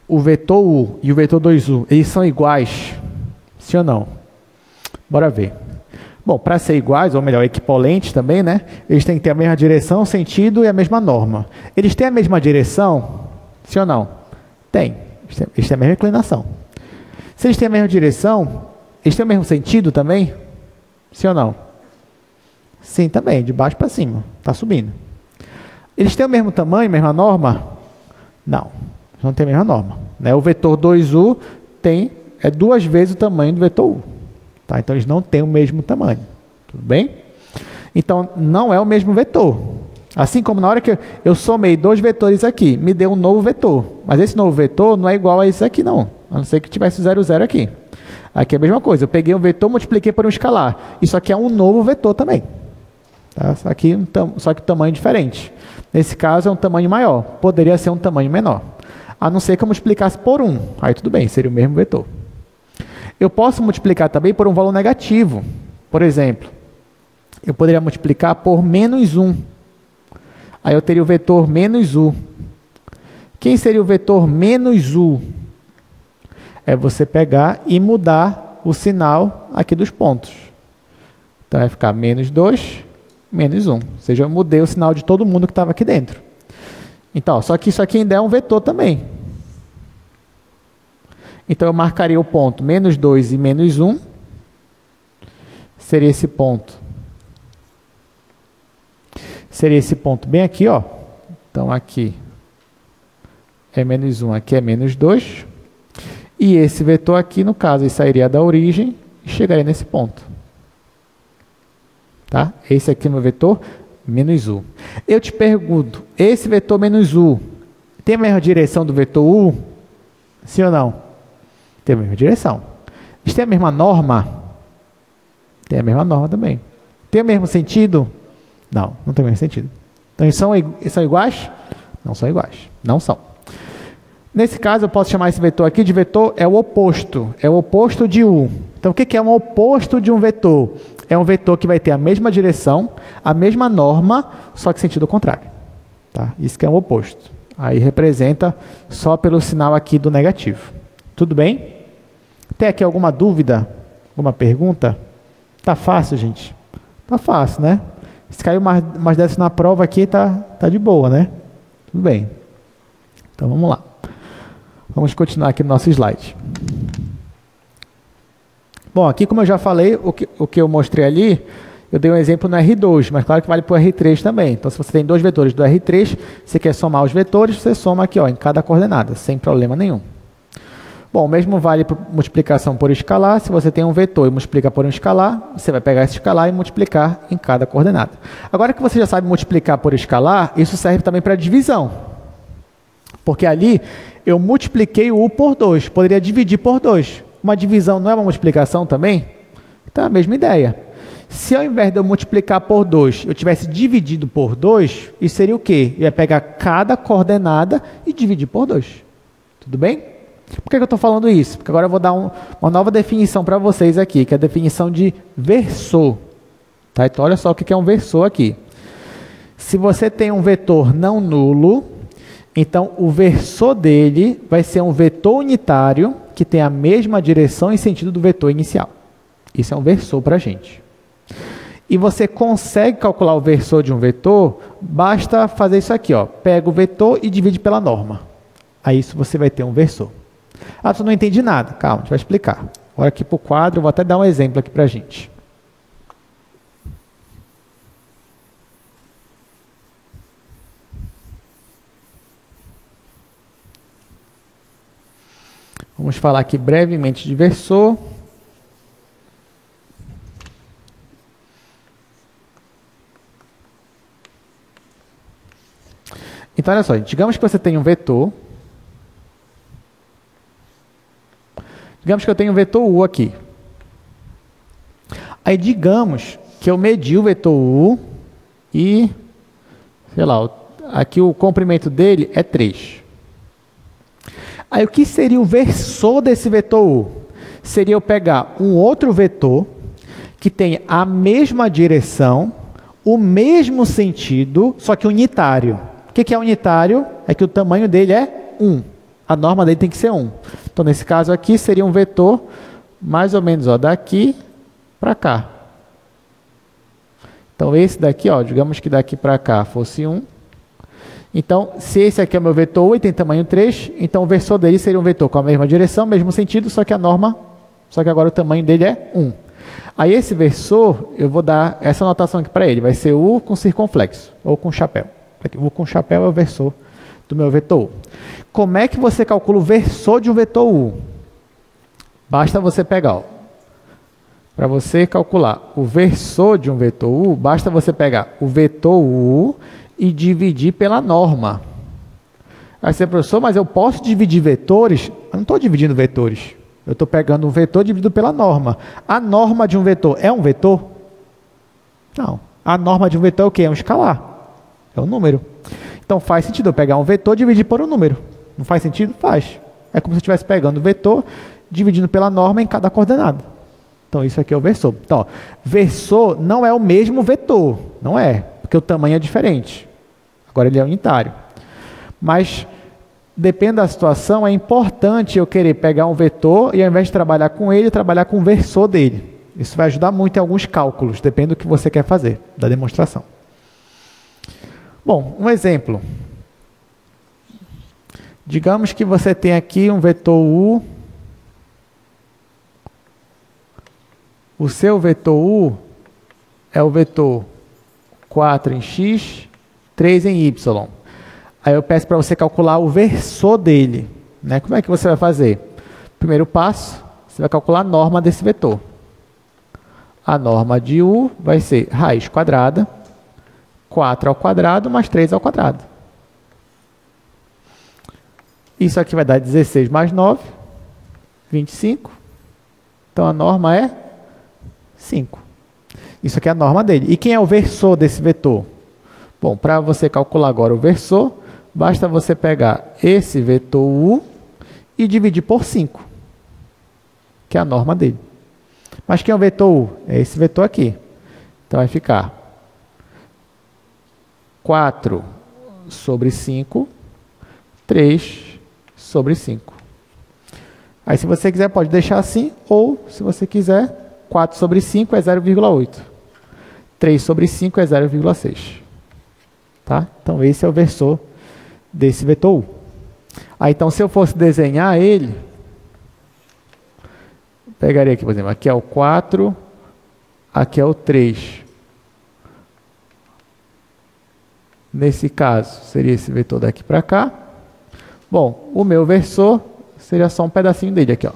o vetor U e o vetor 2U, eles são iguais? Sim ou não? Bora ver. Bom, para ser iguais, ou melhor, equivalentes também, né? Eles têm que ter a mesma direção, sentido e a mesma norma. Eles têm a mesma direção? Sim ou não? Tem. Eles têm a mesma inclinação. Se eles têm a mesma direção, eles têm o mesmo sentido também? Sim ou não? Sim, também, de baixo para cima. Está subindo. Eles têm o mesmo tamanho, mesma norma? Não. Não tem a mesma norma. Né? O vetor 2U é 2 vezes o tamanho do vetor U. Tá? Então, eles não têm o mesmo tamanho. Tudo bem? Então, não é o mesmo vetor. Assim como na hora que eu somei 2 vetores aqui, me deu um novo vetor. Mas esse novo vetor não é igual a esse aqui, não. A não ser que tivesse 0, 0 aqui. Aqui é a mesma coisa, eu peguei um vetor, multipliquei por um escalar. Isso aqui é um novo vetor também. Tá? Só que o tamanho é diferente. Nesse caso é um tamanho maior, poderia ser um tamanho menor. A não ser que eu multiplicasse por 1, aí tudo bem, seria o mesmo vetor. Eu posso multiplicar também por um valor negativo. Por exemplo, eu poderia multiplicar por menos 1. Aí eu teria o vetor menos u. Quem seria o vetor menos u? É você pegar e mudar o sinal aqui dos pontos. Então vai ficar menos 2, menos 1. Ou seja, eu mudei o sinal de todo mundo que estava aqui dentro. Então, só que isso aqui ainda é um vetor também. Então eu marcaria o ponto menos 2 e menos 1. Seria esse ponto. Seria esse ponto bem aqui, ó. Então aqui é menos 1, aqui é menos 2. E esse vetor aqui, no caso, ele sairia da origem e chegaria nesse ponto. Tá? Esse aqui é o meu vetor menos u. Eu te pergunto, esse vetor menos u tem a mesma direção do vetor u? Sim ou não? Tem a mesma direção. Eles têm a mesma norma? Tem a mesma norma também. Tem o mesmo sentido? Não, não tem o mesmo sentido. Então, eles são iguais? Não são iguais. Não são. Nesse caso, eu posso chamar esse vetor aqui de vetor, é o oposto. É o oposto de u. Então, o que é um oposto de um vetor? É um vetor que vai ter a mesma direção, a mesma norma, só que sentido contrário. Tá? Isso que é um oposto. Aí representa só pelo sinal aqui do negativo. Tudo bem? Tem aqui alguma dúvida? Alguma pergunta? Tá fácil, gente? Tá fácil, né? Se caiu mais dessas na prova aqui, tá de boa, né? Tudo bem. Então, vamos lá. Vamos continuar aqui no nosso slide. Bom, aqui como eu já falei, o que eu mostrei ali, eu dei um exemplo no R2, mas claro que vale para o R3 também. Então, se você tem dois vetores do R3, você quer somar os vetores, você soma aqui, ó, em cada coordenada, sem problema nenhum. Bom, o mesmo vale para multiplicação por escalar. Se você tem um vetor e multiplica por um escalar, você vai pegar esse escalar e multiplicar em cada coordenada. Agora que você já sabe multiplicar por escalar, isso serve também para divisão. Porque ali eu multipliquei o u por 2, poderia dividir por 2. Uma divisão não é uma multiplicação também? Então é a mesma ideia. Se ao invés de eu multiplicar por 2, eu tivesse dividido por 2, isso seria o quê? Eu ia pegar cada coordenada e dividir por 2. Tudo bem? Por que eu estou falando isso? Porque agora eu vou dar uma nova definição para vocês aqui, que é a definição de versor. Tá? Então olha só o que é um versor aqui. Se você tem um vetor não nulo, então o versor dele vai ser um vetor unitário que tem a mesma direção e sentido do vetor inicial. Isso é um versor para a gente. E você consegue calcular o versor de um vetor, basta fazer isso aqui, ó. Pega o vetor e divide pela norma. Aí isso você vai ter um versor. Ah, tu não entende nada. Calma, a gente vai explicar. Agora aqui para o quadro, eu vou até dar um exemplo aqui para a gente. Vamos falar aqui brevemente de versor. Então, olha só, digamos que você tem um vetor. Digamos que eu tenho um vetor u aqui. Aí, digamos que eu medi o vetor u e, sei lá, aqui o comprimento dele é 3. Aí, o que seria o versor desse vetor u? Seria eu pegar um outro vetor que tem a mesma direção, o mesmo sentido, só que unitário. O que é unitário? É que o tamanho dele é 1. A norma dele tem que ser 1. Então, nesse caso aqui, seria um vetor mais ou menos ó, daqui para cá. Então, esse daqui, ó, digamos que daqui para cá fosse 1. Então, se esse aqui é o meu vetor U e tem tamanho 3, então o versor dele seria um vetor com a mesma direção, mesmo sentido, só que a norma, só que agora o tamanho dele é 1. Aí esse versor, eu vou dar essa notação aqui para ele, vai ser U com circunflexo, ou com chapéu. Aqui, U com chapéu é o versor do meu vetor U. Como é que você calcula o versor de um vetor U? Basta você pegar, para você calcular o versor de um vetor U, basta você pegar o vetor U e dividir pela norma. Aí você, professor, mas eu posso dividir vetores? Eu não estou dividindo vetores. Eu estou pegando um vetor dividido pela norma. A norma de um vetor é um vetor? Não. A norma de um vetor é o quê? É um escalar. É um número. Então faz sentido eu pegar um vetor e dividir por um número. Não faz sentido? Faz. É como se eu estivesse pegando o vetor, dividindo pela norma em cada coordenada. Então isso aqui é o versor. Então, ó, versor não é o mesmo vetor. Não é, porque o tamanho é diferente. Agora ele é unitário. Mas, depende da situação, é importante eu querer pegar um vetor e ao invés de trabalhar com ele, trabalhar com o versor dele. Isso vai ajudar muito em alguns cálculos, depende do que você quer fazer, da demonstração. Bom, um exemplo. Digamos que você tem aqui um vetor U. O seu vetor U é o vetor 4 em x, 3 em y. Aí eu peço para você calcular o versor dele. Né? Como é que você vai fazer? Primeiro passo, você vai calcular a norma desse vetor. A norma de U vai ser raiz quadrada, 4 ao quadrado mais 3 ao quadrado. Isso aqui vai dar 16 mais 9, 25. Então a norma é 5. Isso aqui é a norma dele. E quem é o versor desse vetor? Bom, para você calcular agora o versor, basta você pegar esse vetor U e dividir por 5, que é a norma dele. Mas quem é o vetor U? É esse vetor aqui. Então vai ficar 4 sobre 5, 3 sobre 5. Aí se você quiser pode deixar assim, ou se você quiser, 4 sobre 5 é 0,8. 3 sobre 5 é 0,6. Tá? Então esse é o versor desse vetor U. Aí então se eu fosse desenhar ele, pegaria aqui, por exemplo, aqui é o 4, aqui é o 3. Nesse caso, seria esse vetor daqui para cá. Bom, o meu versor seria só um pedacinho dele aqui, ó.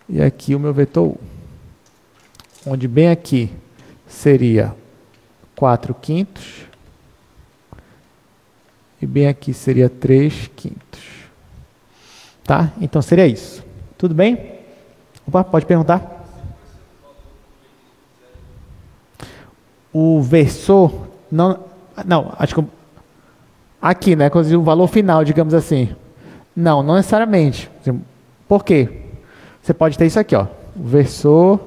E aqui o meu vetor U. Onde bem aqui seria 4 quintos. E bem aqui seria 3 quintos. Tá? Então seria isso. Tudo bem? Opa, pode perguntar? O versor, não, acho que aqui, né, quando o valor final, digamos assim. Não necessariamente. Por quê? Você pode ter isso aqui, ó. O versor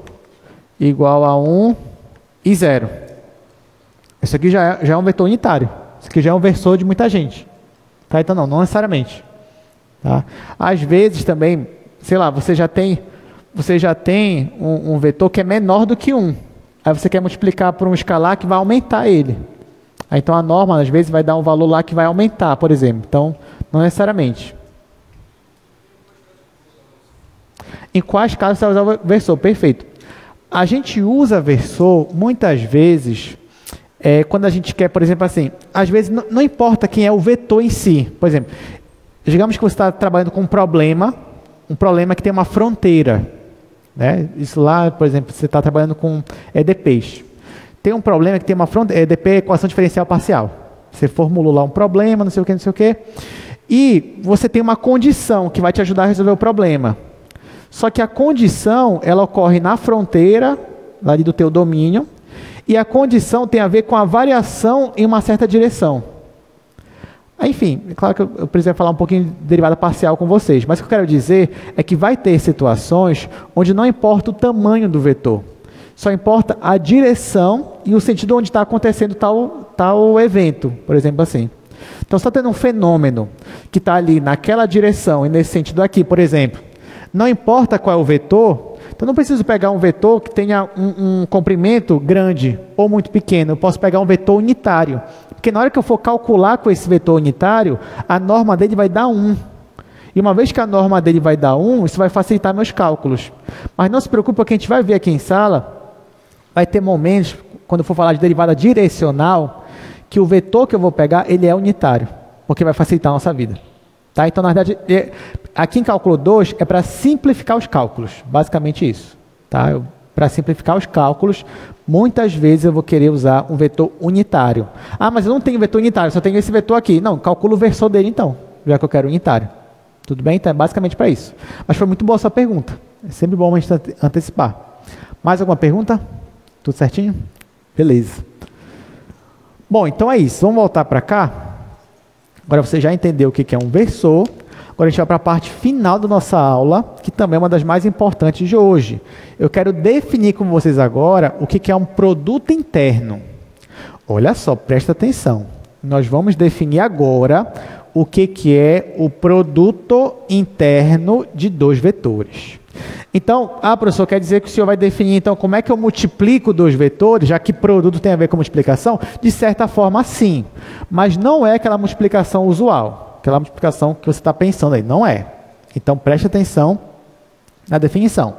igual a 1 e 0. Isso aqui já é um vetor unitário. Isso aqui já é um versor de muita gente. Tá? Então não necessariamente. Tá? Às vezes também, sei lá, você já tem um vetor que é menor do que 1. Aí você quer multiplicar por um escalar que vai aumentar ele. Aí, então a norma, às vezes, vai dar um valor lá que vai aumentar, por exemplo. Então, não necessariamente. Em quais casos você vai usar o versor? Perfeito. A gente usa versor, muitas vezes, quando a gente quer, por exemplo, assim, às vezes não importa quem é o vetor em si. Por exemplo, digamos que você está trabalhando com um problema que tem uma fronteira. Né? Isso lá, por exemplo, você está trabalhando com EDPs. Tem um problema que tem uma fronteira, EDP é equação diferencial parcial. Você formulou lá um problema, não sei o que, e você tem uma condição que vai te ajudar a resolver o problema. Só que a condição, ela ocorre na fronteira, lá do teu domínio, e a condição tem a ver com a variação em uma certa direção. Enfim, é claro que eu preciso falar um pouquinho de derivada parcial com vocês, mas o que eu quero dizer é que vai ter situações onde não importa o tamanho do vetor, só importa a direção e o sentido onde está acontecendo tal evento, por exemplo assim. Então, se está tendo um fenômeno que está ali naquela direção e nesse sentido aqui, por exemplo, não importa qual é o vetor, então não preciso pegar um vetor que tenha um comprimento grande ou muito pequeno, eu posso pegar um vetor unitário. Porque na hora que eu for calcular com esse vetor unitário, a norma dele vai dar 1. E uma vez que a norma dele vai dar 1, isso vai facilitar meus cálculos. Mas não se preocupe, porque a gente vai ver aqui em sala, vai ter momentos, quando eu for falar de derivada direcional, que o vetor que eu vou pegar, ele é unitário, porque vai facilitar a nossa vida. Tá? Então, na verdade, aqui em cálculo 2 é para simplificar os cálculos, basicamente isso. Tá? Para simplificar os cálculos, muitas vezes eu vou querer usar um vetor unitário. Ah, mas eu não tenho vetor unitário, só tenho esse vetor aqui. Não, calculo o versor dele então, já que eu quero unitário. Tudo bem? Então é basicamente para isso. Mas foi muito boa a sua pergunta. É sempre bom a gente antecipar. Mais alguma pergunta? Tudo certinho? Beleza. Bom, então é isso. Vamos voltar para cá. Agora você já entendeu o que é um versor. Agora a gente vai para a parte final da nossa aula, que também é uma das mais importantes de hoje. Eu quero definir com vocês agora o que é um produto interno. Olha só, presta atenção. Nós vamos definir agora o que é o produto interno de dois vetores. Então, professor, quer dizer que o senhor vai definir, então, como é que eu multiplico dois vetores, já que produto tem a ver com multiplicação? De certa forma, sim. Mas não é aquela multiplicação usual, aquela multiplicação que você está pensando aí. Não é. Então, preste atenção na definição.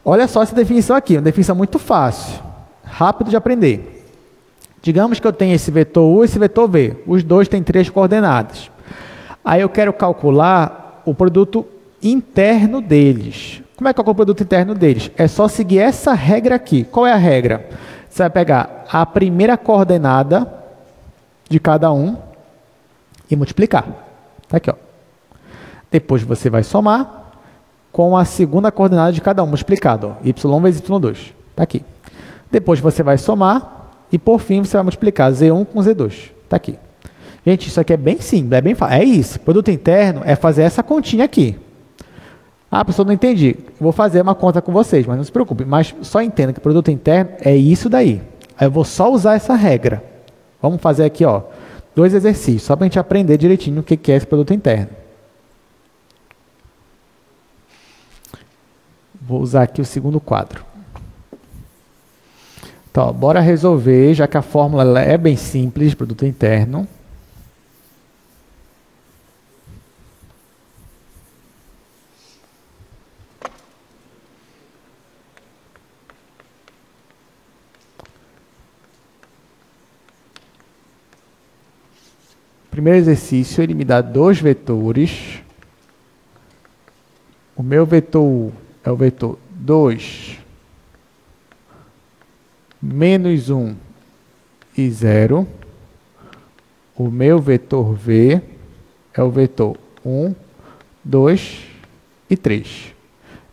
Olha só essa definição aqui, uma definição muito fácil, rápido de aprender. Digamos que eu tenho esse vetor U e esse vetor V. Os dois têm 3 coordenadas. Aí eu quero calcular o produto interno deles. Como é que eu calculo o produto interno deles? É só seguir essa regra aqui. Qual é a regra? Você vai pegar a primeira coordenada de cada um e multiplicar. Está aqui, ó. Depois você vai somar com a segunda coordenada de cada um, multiplicado. Ó. Y1 vezes Y2. Está aqui. Depois você vai somar e, por fim, você vai multiplicar Z1 com Z2. Está aqui. Gente, isso aqui é bem simples, é bem fácil. É isso. Produto interno é fazer essa continha aqui. Professor, não entendi. Vou fazer uma conta com vocês, mas não se preocupe. Mas só entenda que produto interno é isso daí. Aí eu vou só usar essa regra. Vamos fazer aqui, ó, 2 exercícios, só para a gente aprender direitinho o que é esse produto interno. Vou usar aqui o segundo quadro. Então, bora resolver, já que a fórmula é bem simples, produto interno. Primeiro exercício, ele me dá 2 vetores. O meu vetor U é o vetor 2, menos 1 e 0. O meu vetor V é o vetor 1, 2 e 3.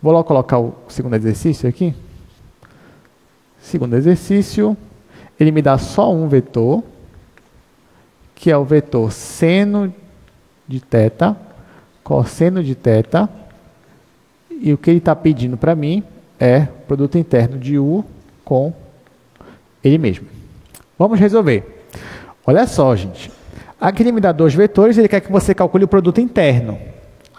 Vou logo colocar o segundo exercício aqui. Segundo exercício, ele me dá só um vetor, que é o vetor seno de θ, cosseno de θ, e o que ele está pedindo para mim é o produto interno de U com ele mesmo. Vamos resolver. Olha só, gente. Aqui ele me dá 2 vetores, ele quer que você calcule o produto interno.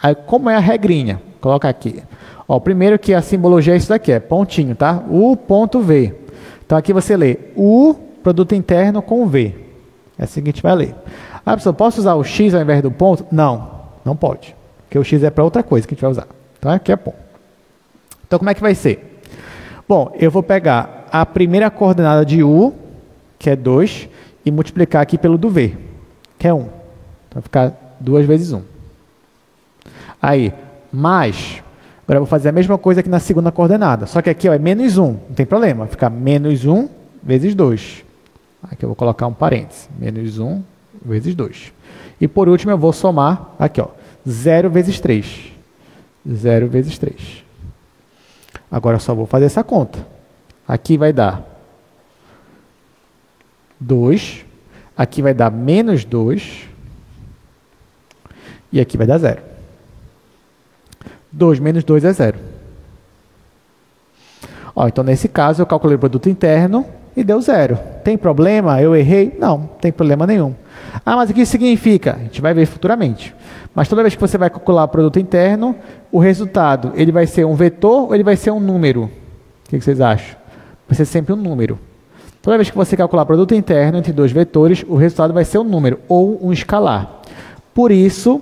Aí, como é a regrinha? Coloca aqui. Ó, primeiro que a simbologia é isso daqui, é pontinho, tá? U ponto V. Então aqui você lê U, produto interno com V. É assim que a gente vai ler. Professor, posso usar o X ao invés do ponto? Não, não pode. Porque o X é para outra coisa que a gente vai usar. Tá? Aqui é ponto. Então, como é que vai ser? Bom, eu vou pegar a primeira coordenada de U, que é 2, e multiplicar aqui pelo do V, que é 1. Então, vai ficar 2 vezes 1. Aí, mais. Agora, eu vou fazer a mesma coisa aqui na segunda coordenada. Só que aqui ó, é menos 1. Não tem problema. Vai ficar menos 1 vezes 2. Aqui eu vou colocar um parênteses. Menos 1 vezes 2. E por último eu vou somar aqui, ó, 0 vezes 3. 0 vezes 3. Agora eu só vou fazer essa conta. Aqui vai dar 2. Aqui vai dar menos 2. E aqui vai dar 0. 2 menos 2 é 0. Ó, então, nesse caso, eu calculei o produto interno e deu 0. Tem problema? Eu errei? Não, não tem problema nenhum. Mas o que isso significa? A gente vai ver futuramente. Mas toda vez que você vai calcular o produto interno, o resultado, ele vai ser um vetor ou ele vai ser um número? O que vocês acham? Vai ser sempre um número. Toda vez que você calcular o produto interno entre 2 vetores, o resultado vai ser um número ou um escalar. Por isso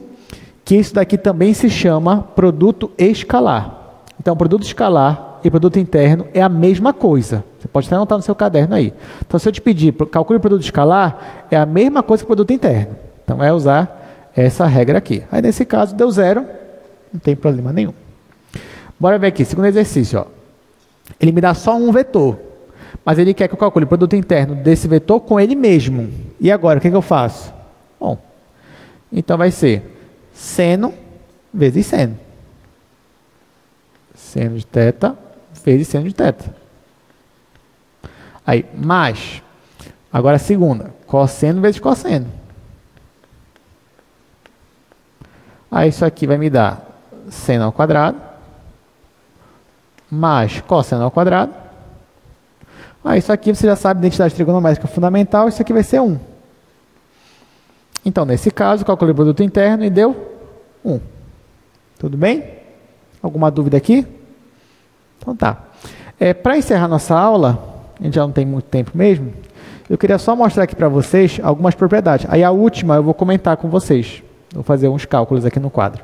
que isso daqui também se chama produto escalar. Então, produto escalar e produto interno é a mesma coisa. Você pode até anotar no seu caderno aí. Então, se eu te pedir, calcule o produto escalar, é a mesma coisa que o produto interno. Então, é usar essa regra aqui. Aí, nesse caso, deu 0, não tem problema nenhum. Bora ver aqui, segundo exercício. Ó. Ele me dá só um vetor, mas ele quer que eu calcule o produto interno desse vetor com ele mesmo. E agora, o que eu faço? Bom, então vai ser seno vezes seno. Seno de θ vezes seno de θ. Aí, mais. Agora a segunda. Cosseno vezes cosseno. Aí isso aqui vai me dar seno ao quadrado mais cosseno ao quadrado. Aí isso aqui você já sabe, identidade trigonométrica fundamental, isso aqui vai ser 1. Então, nesse caso, calculei o produto interno e deu 1. Tudo bem? Alguma dúvida aqui? Então tá. Para encerrar nossa aula, a gente já não tem muito tempo mesmo, eu queria só mostrar aqui para vocês algumas propriedades. Aí a última eu vou comentar com vocês. Vou fazer uns cálculos aqui no quadro.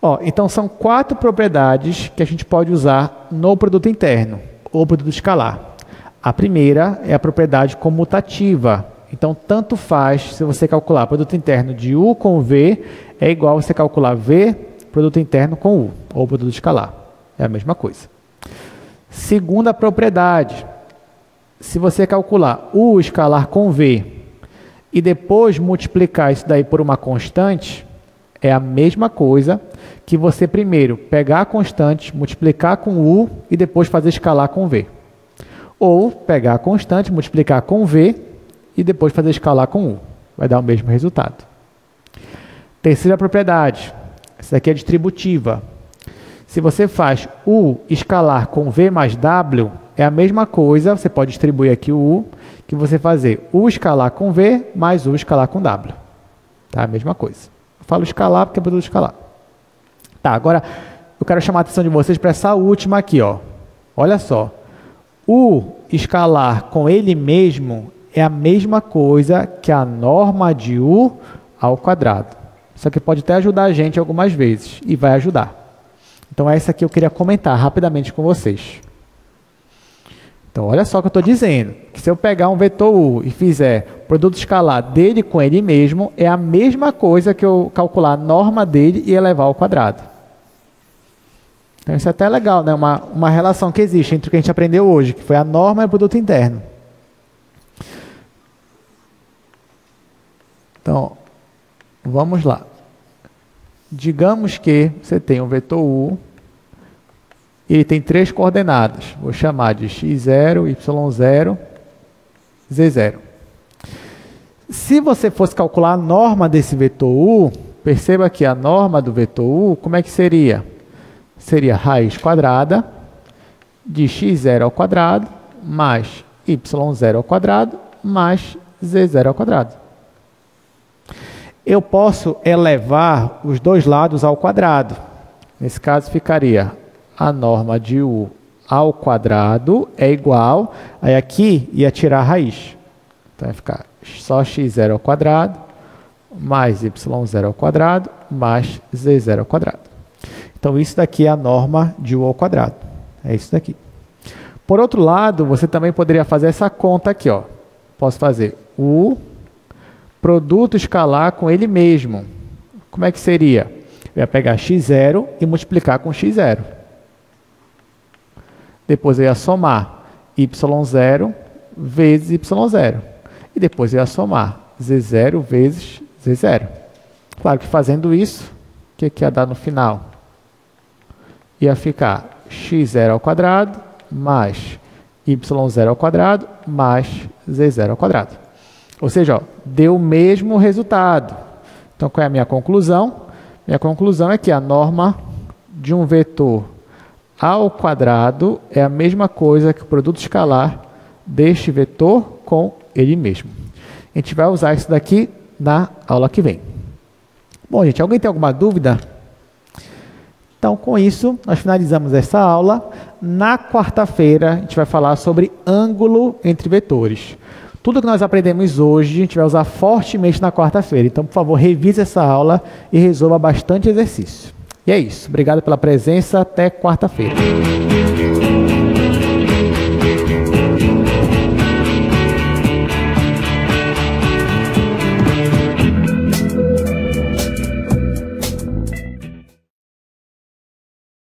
Ó, então são 4 propriedades que a gente pode usar no produto interno, ou produto escalar. A primeira é a propriedade comutativa. Então, tanto faz se você calcular produto interno de U com V, é igual você calcular V, produto interno com U, ou produto escalar. É a mesma coisa. Segunda propriedade, se você calcular U escalar com V e depois multiplicar isso daí por uma constante, é a mesma coisa que você primeiro pegar a constante, multiplicar com U e depois fazer escalar com V. Ou pegar a constante, multiplicar com V e depois fazer escalar com U. Vai dar o mesmo resultado. Terceira propriedade, essa aqui é distributiva. Se você faz U escalar com V mais W, é a mesma coisa, você pode distribuir aqui o U, que você fazer U escalar com V mais U escalar com W. Tá? A mesma coisa. Eu falo escalar porque é produto escalar. Tá, agora eu quero chamar a atenção de vocês para essa última aqui, ó. Olha só. U escalar com ele mesmo é a mesma coisa que a norma de U ao quadrado. Isso aqui pode até ajudar a gente algumas vezes, e vai ajudar. Então, essa aqui eu queria comentar rapidamente com vocês. Então, olha só o que eu estou dizendo, que se eu pegar um vetor U e fizer produto escalar dele com ele mesmo, é a mesma coisa que eu calcular a norma dele e elevar ao quadrado. Então, isso é até legal, né? Uma relação que existe entre o que a gente aprendeu hoje, que foi a norma e o produto interno. Então, vamos lá. Digamos que você tem um vetor U, e ele tem 3 coordenadas. Vou chamar de x0, y0, z0. Se você fosse calcular a norma desse vetor U, perceba que a norma do vetor U, como é que seria? Seria raiz quadrada de x0 ao quadrado mais y0 ao quadrado mais z0 ao quadrado. Eu posso elevar os dois lados ao quadrado. Nesse caso, ficaria a norma de U ao quadrado é igual, aí aqui ia tirar a raiz. Então, vai ficar só x0 ao quadrado, mais y0 ao quadrado, mais z0 ao quadrado. Então, isso daqui é a norma de U ao quadrado. É isso daqui. Por outro lado, você também poderia fazer essa conta aqui, ó. Posso fazer U produto escalar com ele mesmo. Como é que seria? Eu ia pegar x0 e multiplicar com x0. Depois eu ia somar y0 vezes y0. E depois eu ia somar z0 vezes z0. Claro que fazendo isso, o que ia dar no final? Ia ficar x0 ao quadrado mais y0 ao quadrado mais z0 ao quadrado. Ou seja, ó, deu o mesmo resultado. Então, qual é a minha conclusão? Minha conclusão é que a norma de um vetor ao quadrado é a mesma coisa que o produto escalar deste vetor com ele mesmo. A gente vai usar isso daqui na aula que vem. Bom, gente, alguém tem alguma dúvida? Então, com isso, nós finalizamos essa aula. Na quarta-feira, a gente vai falar sobre ângulo entre vetores. Tudo que nós aprendemos hoje, a gente vai usar fortemente na quarta-feira. Então, por favor, revise essa aula e resolva bastante exercício. E é isso. Obrigado pela presença. Até quarta-feira.